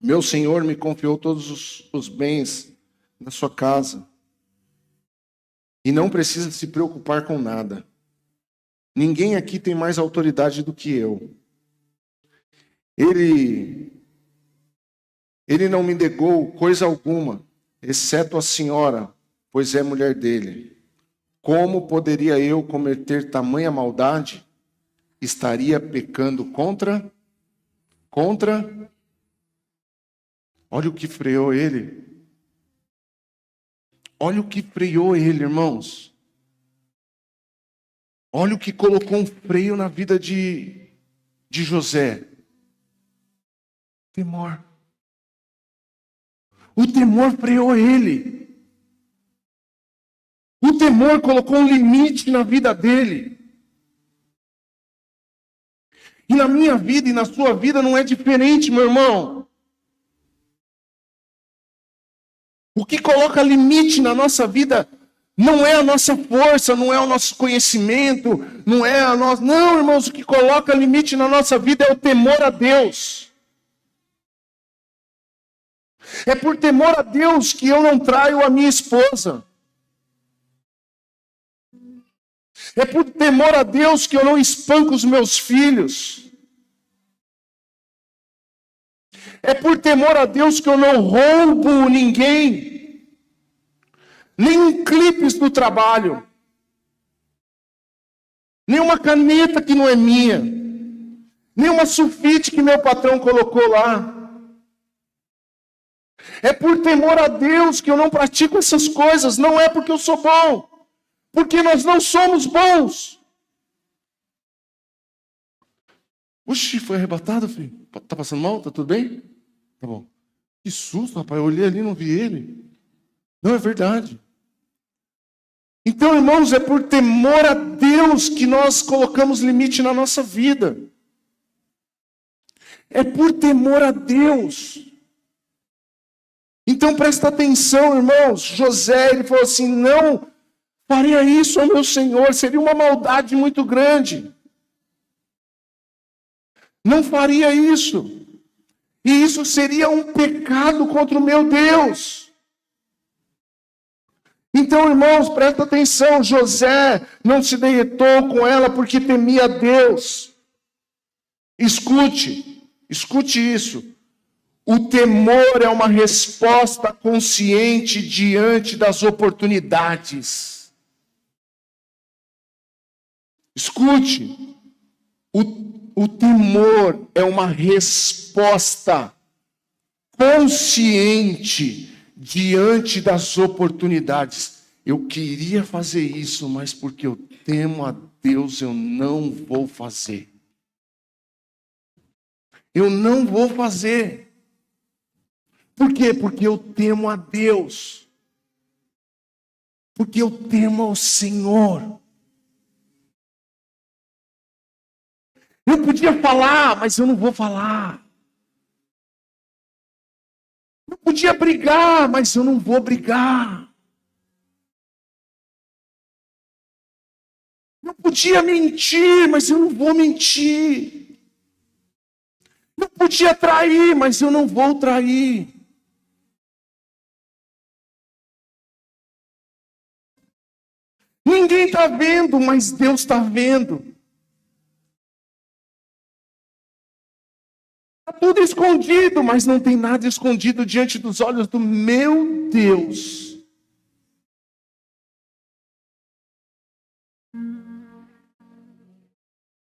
Meu senhor me confiou todos os bens da sua casa. E não precisa se preocupar com nada. Ninguém aqui tem mais autoridade do que eu. Ele não me negou coisa alguma, exceto a senhora, pois é mulher dele. Como poderia eu cometer tamanha maldade? Estaria pecando contra? Olha o que freou ele. Olha o que freou ele, irmãos. Olha o que colocou um freio na vida de José. Temor. O temor freou ele. O temor colocou um limite na vida dele. E na minha vida e na sua vida não é diferente, meu irmão. O que coloca limite na nossa vida não é a nossa força, não é o nosso conhecimento, não é a nossa... Não, irmãos, o que coloca limite na nossa vida é o temor a Deus. É por temor a Deus que eu não traio a minha esposa. É por temor a Deus que eu não espanco os meus filhos. É por temor a Deus que eu não roubo ninguém. Nem clipes do trabalho. Nem uma caneta que não é minha. Nem uma sulfite que meu patrão colocou lá. É por temor a Deus que eu não pratico essas coisas. Não é porque eu sou bom. Porque nós não somos bons. Oxi, foi arrebatado, filho? Tá passando mal? Tá tudo bem? Tá bom. Que susto, rapaz. Eu olhei ali e não vi ele. Não, é verdade. Então, irmãos, é por temor a Deus que nós colocamos limite na nossa vida. É por temor a Deus. Então, presta atenção, irmãos. José, ele falou assim, não faria isso ao meu Senhor. Seria uma maldade muito grande. Não faria isso. E isso seria um pecado contra o meu Deus. Então, irmãos, presta atenção. José não se deitou com ela porque temia Deus. Escute isso. O temor é uma resposta consciente diante das oportunidades. Escute, o temor é uma resposta consciente diante das oportunidades. Eu queria fazer isso, mas porque eu temo a Deus, eu não vou fazer. Eu não vou fazer. Por quê? Porque eu temo a Deus. Porque eu temo ao Senhor. Eu podia falar, mas eu não vou falar. Eu podia brigar, mas eu não vou brigar. Eu podia mentir, mas eu não vou mentir. Eu podia trair, mas eu não vou trair. Ninguém está vendo, mas Deus está vendo. Está tudo escondido, mas não tem nada escondido diante dos olhos do meu Deus.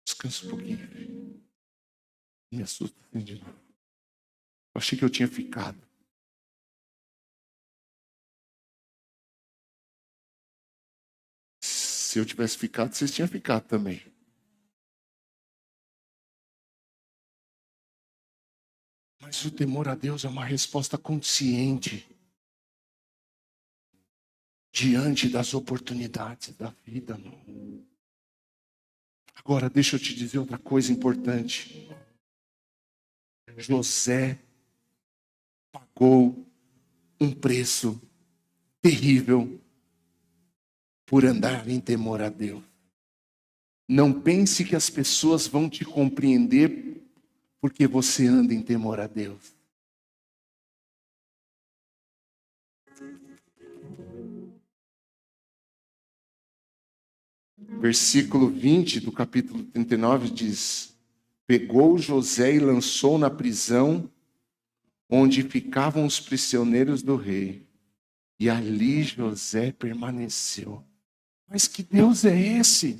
Descansa um pouquinho. Me assusta de novo. Eu achei que eu tinha ficado. Se eu tivesse ficado, vocês tinham ficado também. Mas o temor a Deus é uma resposta consciente diante das oportunidades da vida. Agora, deixa eu te dizer outra coisa importante. José pagou um preço terrível por andar em temor a Deus. Não pense que as pessoas vão te compreender porque você anda em temor a Deus. Versículo 20 do capítulo 39 diz: pegou José e lançou na prisão onde ficavam os prisioneiros do rei. E ali José permaneceu. Mas que Deus é esse?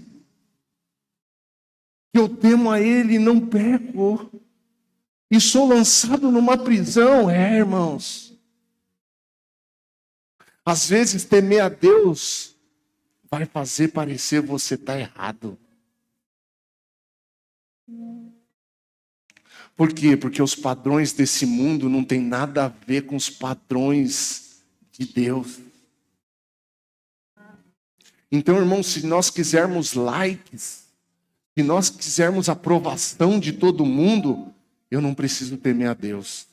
Que eu temo a Ele e não peco. E sou lançado numa prisão. Irmãos. Às vezes temer a Deus vai fazer parecer você estar errado. Por quê? Porque os padrões desse mundo não tem nada a ver com os padrões de Deus. Então, irmãos, se nós quisermos likes, se nós quisermos aprovação de todo mundo, eu não preciso temer a Deus.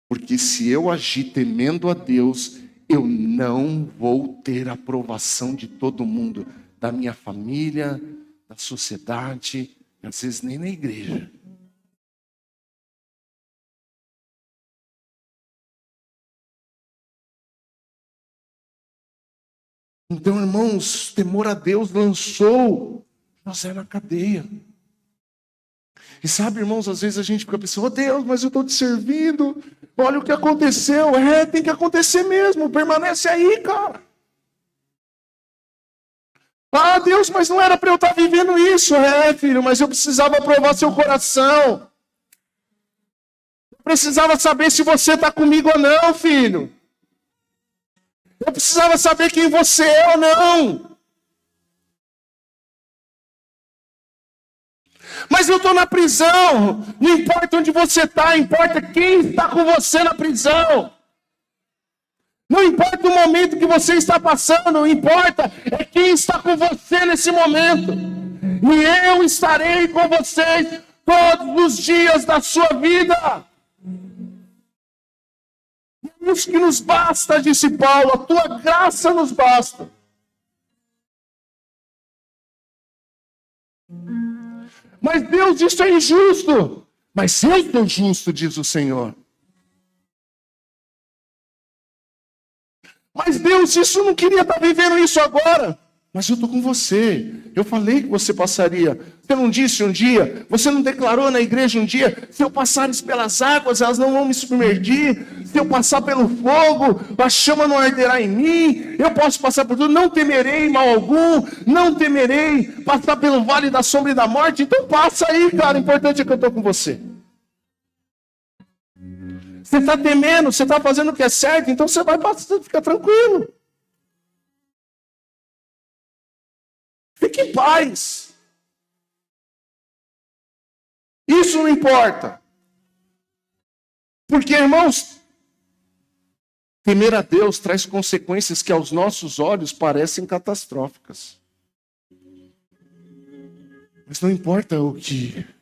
Porque se eu agir temendo a Deus, eu não vou ter aprovação de todo mundo, da minha família, da sociedade, às vezes nem na igreja. Então, irmãos, temor a Deus lançou José na cadeia. E sabe, irmãos, às vezes a gente fica pensando, Deus, mas eu estou te servindo, olha o que aconteceu. Tem que acontecer mesmo, permanece aí, cara. Deus, mas não era para eu estar vivendo isso. Filho, mas eu precisava provar seu coração. Eu precisava saber se você está comigo ou não, filho. Eu precisava saber quem você é ou não. Mas eu estou na prisão. Não importa onde você está, importa quem está com você na prisão. Não importa o momento que você está passando, não importa é quem está com você nesse momento. E eu estarei com vocês todos os dias da sua vida. Isso que nos basta, disse Paulo, a tua graça nos basta. Mas Deus, isso é injusto. Mas eu sou justo, diz o Senhor. Mas Deus, isso eu não queria estar vivendo isso agora. Mas eu estou com você. Eu falei que você passaria. Você não disse um dia? Você não declarou na igreja um dia? Se eu passares pelas águas, elas não vão me submergir. Se eu passar pelo fogo, a chama não arderá em mim. Eu posso passar por tudo. Não temerei mal algum. Não temerei passar pelo vale da sombra e da morte. Então passa aí, cara. O importante é que eu estou com você. Você está temendo, você está fazendo o que é certo, então você vai passar, fica tranquilo. Fique em paz. Isso não importa. Porque, irmãos, temer a Deus traz consequências que aos nossos olhos parecem catastróficas. Mas não importa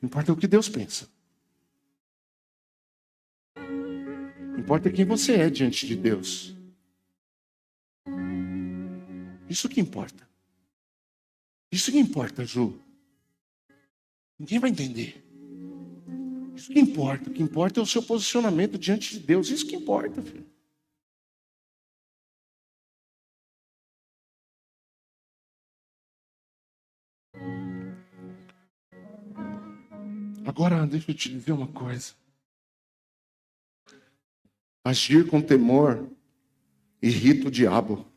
importa o que Deus pensa. Importa quem você é diante de Deus. Isso que importa. Isso que importa, Ju. Ninguém vai entender. Isso que importa. O que importa é o seu posicionamento diante de Deus. Isso que importa, filho. Agora, deixa eu te dizer uma coisa. Agir com temor irrita o diabo.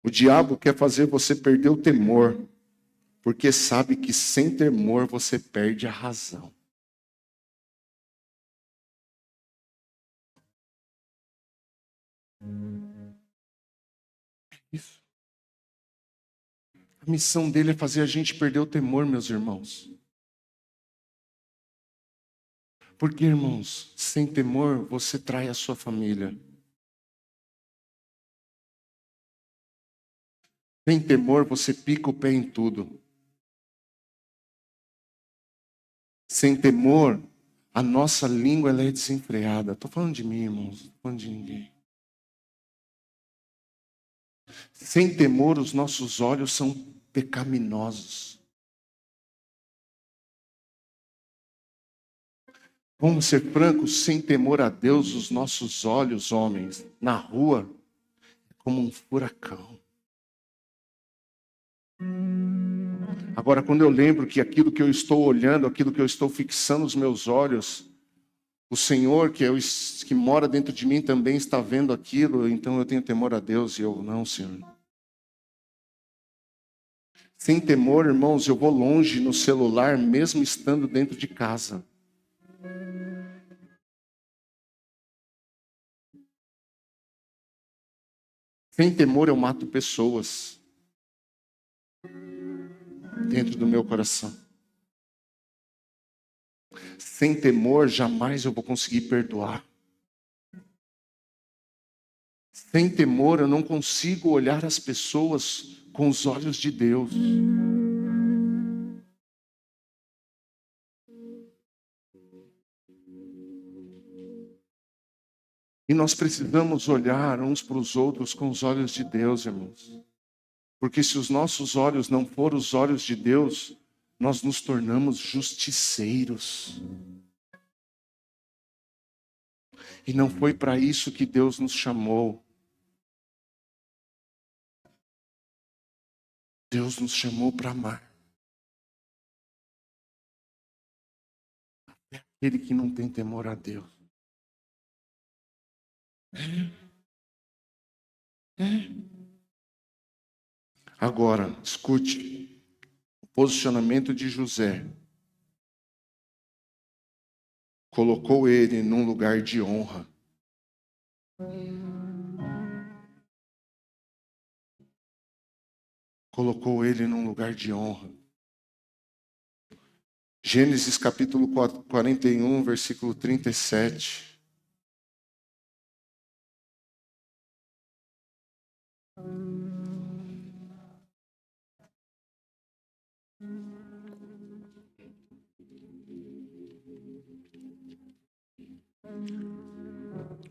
O diabo quer fazer você perder o temor, porque sabe que sem temor você perde a razão. Isso. A missão dele é fazer a gente perder o temor, meus irmãos. Porque, irmãos, sem temor você trai a sua família. Sem temor você pica o pé em tudo. Sem temor, a nossa língua ela é desenfreada. Estou falando de mim, irmãos, não estou falando de ninguém. Sem temor, os nossos olhos são pecaminosos. Vamos ser francos, sem temor a Deus, os nossos olhos, homens, na rua, é como um furacão. Agora, quando eu lembro que aquilo que eu estou olhando, aquilo que eu estou fixando os meus olhos, o Senhor que mora dentro de mim também está vendo aquilo, então eu tenho temor a Deus e eu não, Senhor. Sem temor, irmãos, eu vou longe no celular, mesmo estando dentro de casa. Sem temor, eu mato pessoas dentro do meu coração. Sem temor, jamais eu vou conseguir perdoar. Sem temor, eu não consigo olhar as pessoas com os olhos de Deus. E nós precisamos olhar uns para os outros com os olhos de Deus, irmãos. Porque se os nossos olhos não forem os olhos de Deus, nós nos tornamos justiceiros. E não foi para isso que Deus nos chamou. Deus nos chamou para amar. É aquele que não tem temor a Deus. Agora, escute. O posicionamento de José colocou ele num lugar de honra. Colocou ele num lugar de honra. Gênesis capítulo 41, versículo 37.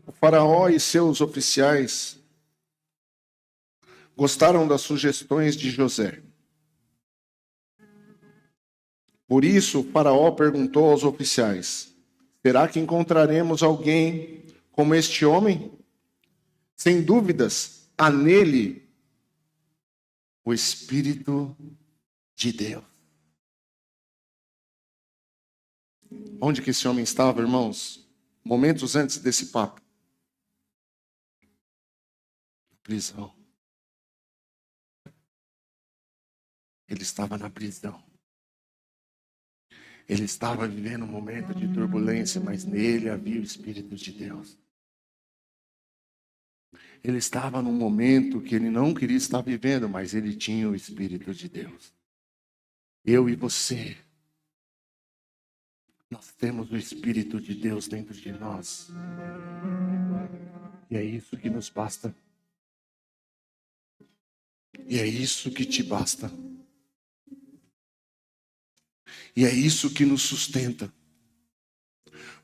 O faraó e seus oficiais gostaram das sugestões de José. Por isso, o faraó perguntou aos oficiais: será que encontraremos alguém como este homem? Sem dúvidas, há nele o Espírito de Deus. Onde que esse homem estava, irmãos? Momentos antes desse papo. Prisão. Ele estava na prisão. Ele estava vivendo um momento de turbulência, mas nele havia o Espírito de Deus. Ele estava num momento que ele não queria estar vivendo, mas ele tinha o Espírito de Deus. Eu e você, nós temos o Espírito de Deus dentro de nós. E é isso que nos basta. E é isso que te basta. E é isso que nos sustenta.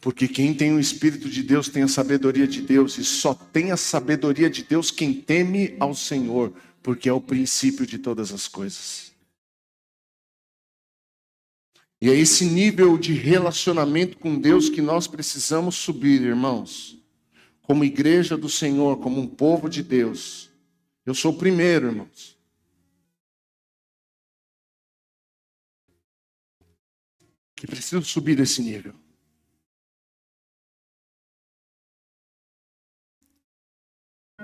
Porque quem tem o Espírito de Deus tem a sabedoria de Deus. E só tem a sabedoria de Deus quem teme ao Senhor. Porque é o princípio de todas as coisas. E é esse nível de relacionamento com Deus que nós precisamos subir, irmãos. Como igreja do Senhor, como um povo de Deus. Eu sou o primeiro, irmãos. Que preciso subir esse nível.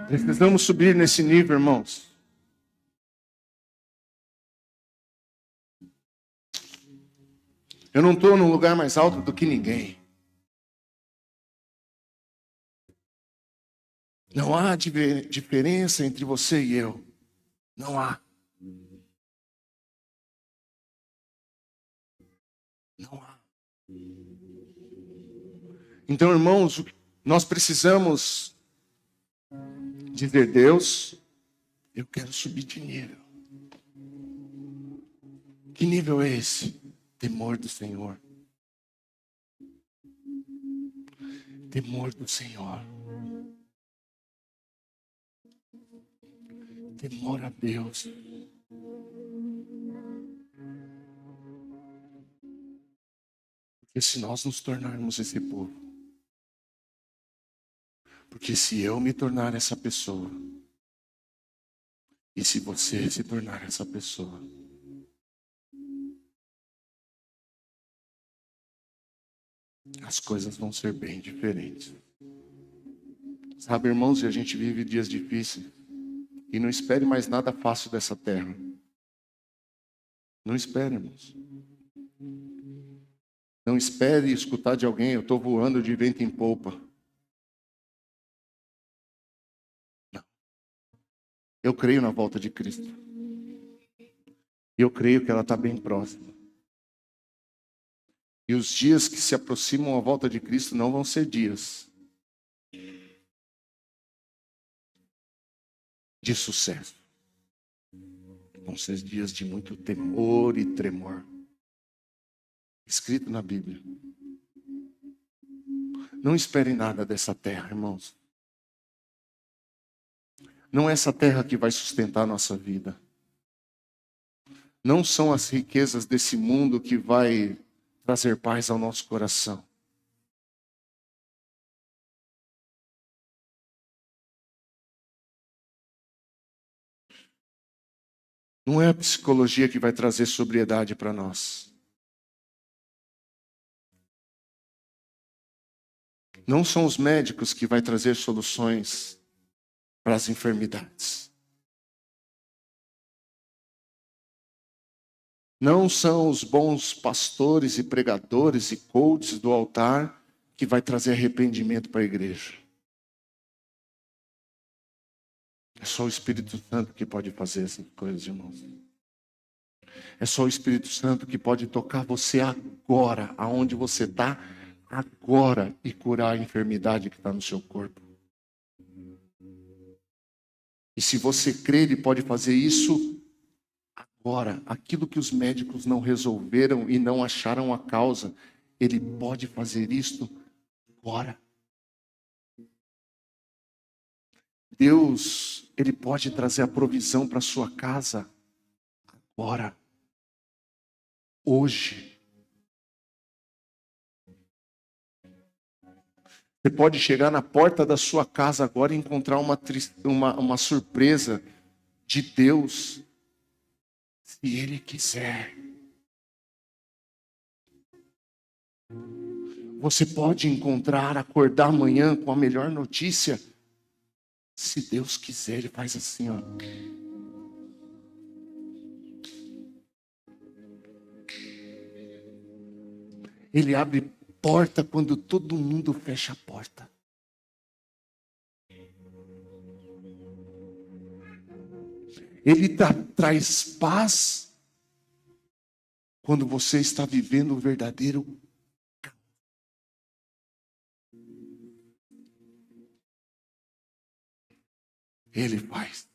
Precisamos subir nesse nível, irmãos. Eu não estou num lugar mais alto do que ninguém. Não há diferença entre você e eu. Não há. Não há. Então, irmãos, nós precisamos dizer: Deus, eu quero subir de nível. Que nível é esse? Temor do Senhor. Temor do Senhor. Temor a Deus. Porque se nós nos tornarmos esse povo, porque se eu me tornar essa pessoa, e se você se tornar essa pessoa, as coisas vão ser bem diferentes. Sabe, irmãos, e a gente vive dias difíceis. E não espere mais nada fácil dessa terra. Não espere, irmãos. Não espere escutar de alguém: eu estou voando de vento em polpa. Não. Eu creio na volta de Cristo. Eu creio que ela está bem próxima. E os dias que se aproximam à volta de Cristo não vão ser dias de sucesso. Vão ser dias de muito temor e tremor. Escrito na Bíblia. Não espere nada dessa terra, irmãos. Não é essa terra que vai sustentar a nossa vida. Não são as riquezas desse mundo que vai trazer paz ao nosso coração. Não é a psicologia que vai trazer sobriedade para nós. Não são os médicos que vai trazer soluções para as enfermidades. Não são os bons pastores e pregadores e coaches do altar que vai trazer arrependimento para a igreja. É só o Espírito Santo que pode fazer essas coisas, irmãos. É só o Espírito Santo que pode tocar você agora, aonde você está, agora, e curar a enfermidade que está no seu corpo. E se você crer, Ele pode fazer isso agora. Aquilo que os médicos não resolveram e não acharam a causa, Ele pode fazer isto agora. Deus, Ele pode trazer a provisão para a sua casa agora, hoje. Você pode chegar na porta da sua casa agora e encontrar uma surpresa de Deus, se Ele quiser. Você pode acordar amanhã com a melhor notícia, se Deus quiser. Ele faz assim, ó. Ele abre porta quando todo mundo fecha a porta. Ele traz paz quando você está vivendo o verdadeiro. Ele faz.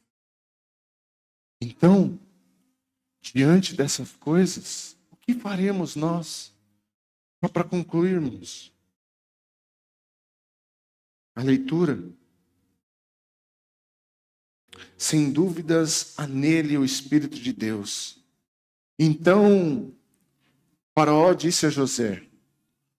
Então, diante dessas coisas, o que faremos nós? Só para concluirmos a leitura. Sem dúvidas, há nele o Espírito de Deus. Então, Faraó disse a José: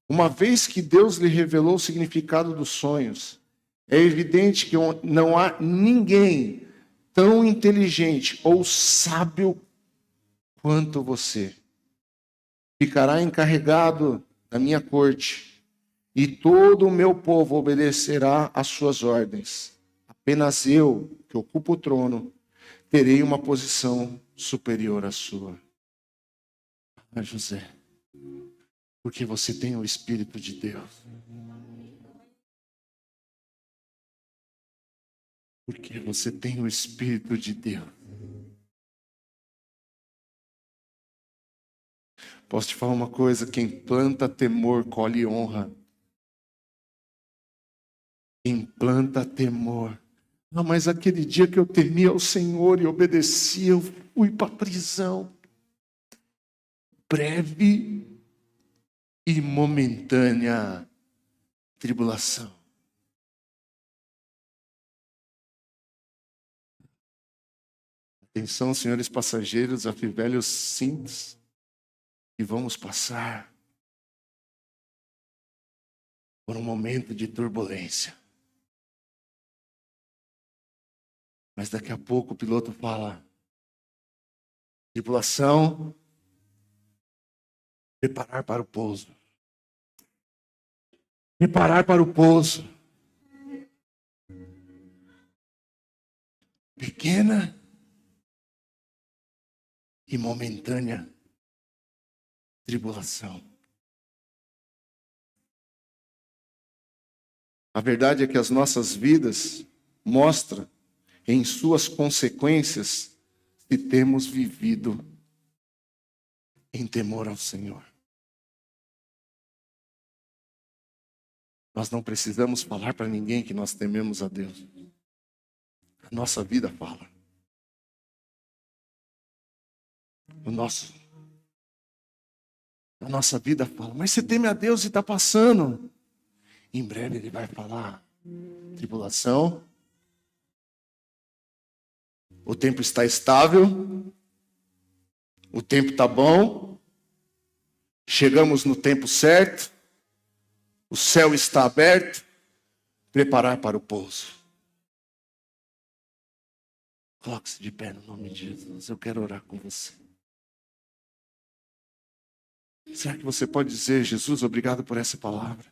uma vez que Deus lhe revelou o significado dos sonhos, é evidente que não há ninguém tão inteligente ou sábio quanto você. Ficará encarregado da minha corte, e todo o meu povo obedecerá às suas ordens. Apenas eu, que ocupo o trono, terei uma posição superior à sua. Ah, José, porque você tem o Espírito de Deus. Porque você tem o Espírito de Deus. Posso te falar uma coisa? Quem planta temor, colhe honra. Quem planta temor. Ah, mas aquele dia que eu temia ao Senhor e obedecia, eu fui para a prisão. Breve e momentânea tribulação. Atenção, senhores passageiros, afivele os cintos e vamos passar por um momento de turbulência. Mas daqui a pouco o piloto fala: tripulação, preparar para o pouso. Preparar para o pouso. Pequena e momentânea tribulação. A verdade é que as nossas vidas mostram em suas consequências se temos vivido em temor ao Senhor. Nós não precisamos falar para ninguém que nós tememos a Deus. A nossa vida fala. A nossa vida fala. Mas você teme a Deus e está passando. Em breve Ele vai falar. Tribulação. O tempo está estável. O tempo está bom. Chegamos no tempo certo. O céu está aberto. Preparar para o pouso. Coloque-se de pé no nome de Jesus. Eu quero orar com você. Será que você pode dizer: Jesus, obrigado por essa palavra?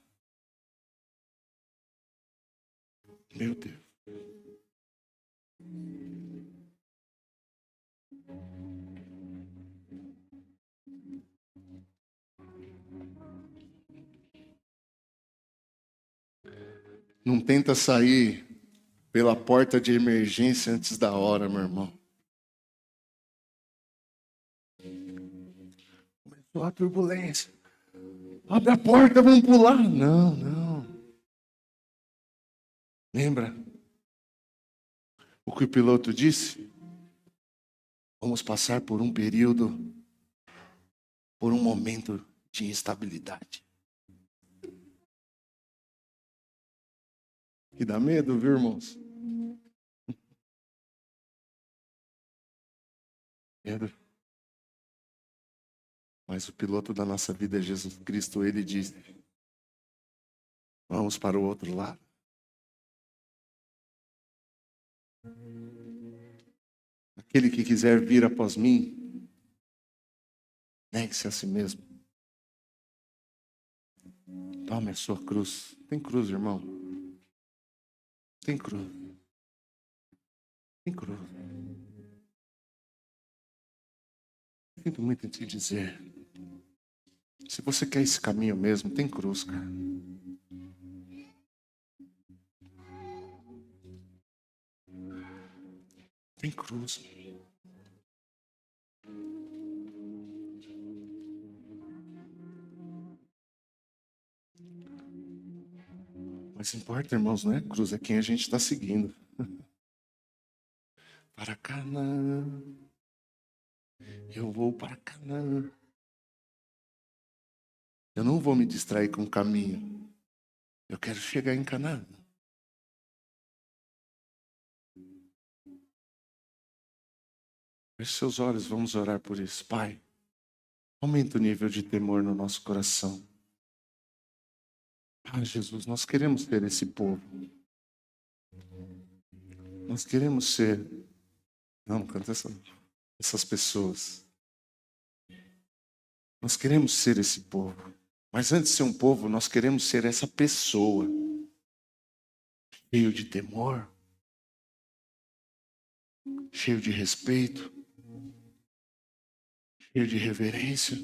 Meu Deus. Não tenta sair pela porta de emergência antes da hora, meu irmão. Começou a turbulência. Abre a porta, vamos pular. Não, não. Lembra o que o piloto disse? Vamos passar por um período, por um momento de instabilidade. Que dá medo, viu, irmãos? Medo. Mas o piloto da nossa vida é Jesus Cristo. Ele diz: Vamos para o outro lado. Aquele que quiser vir após mim, negue-se a si mesmo. Tome a sua cruz. Tem cruz, irmão. Tem cruz. Tem cruz. Sinto muito em te dizer. Se você quer esse caminho mesmo, tem cruz, cara. Tem cruz. Mas importa, irmãos, não é cruz, é quem a gente está seguindo. Para Canaã. Eu vou para Canaã. Eu não vou me distrair com o caminho. Eu quero chegar em Canaã. Feche seus olhos, vamos orar por isso. Pai, aumenta o nível de temor no nosso coração. Ah, Jesus, nós queremos ser esse povo. Nós queremos ser... Não canta essas pessoas. Nós queremos ser esse povo. Mas antes de ser um povo, nós queremos ser essa pessoa. Cheio de temor. Cheio de respeito. Cheio de reverência.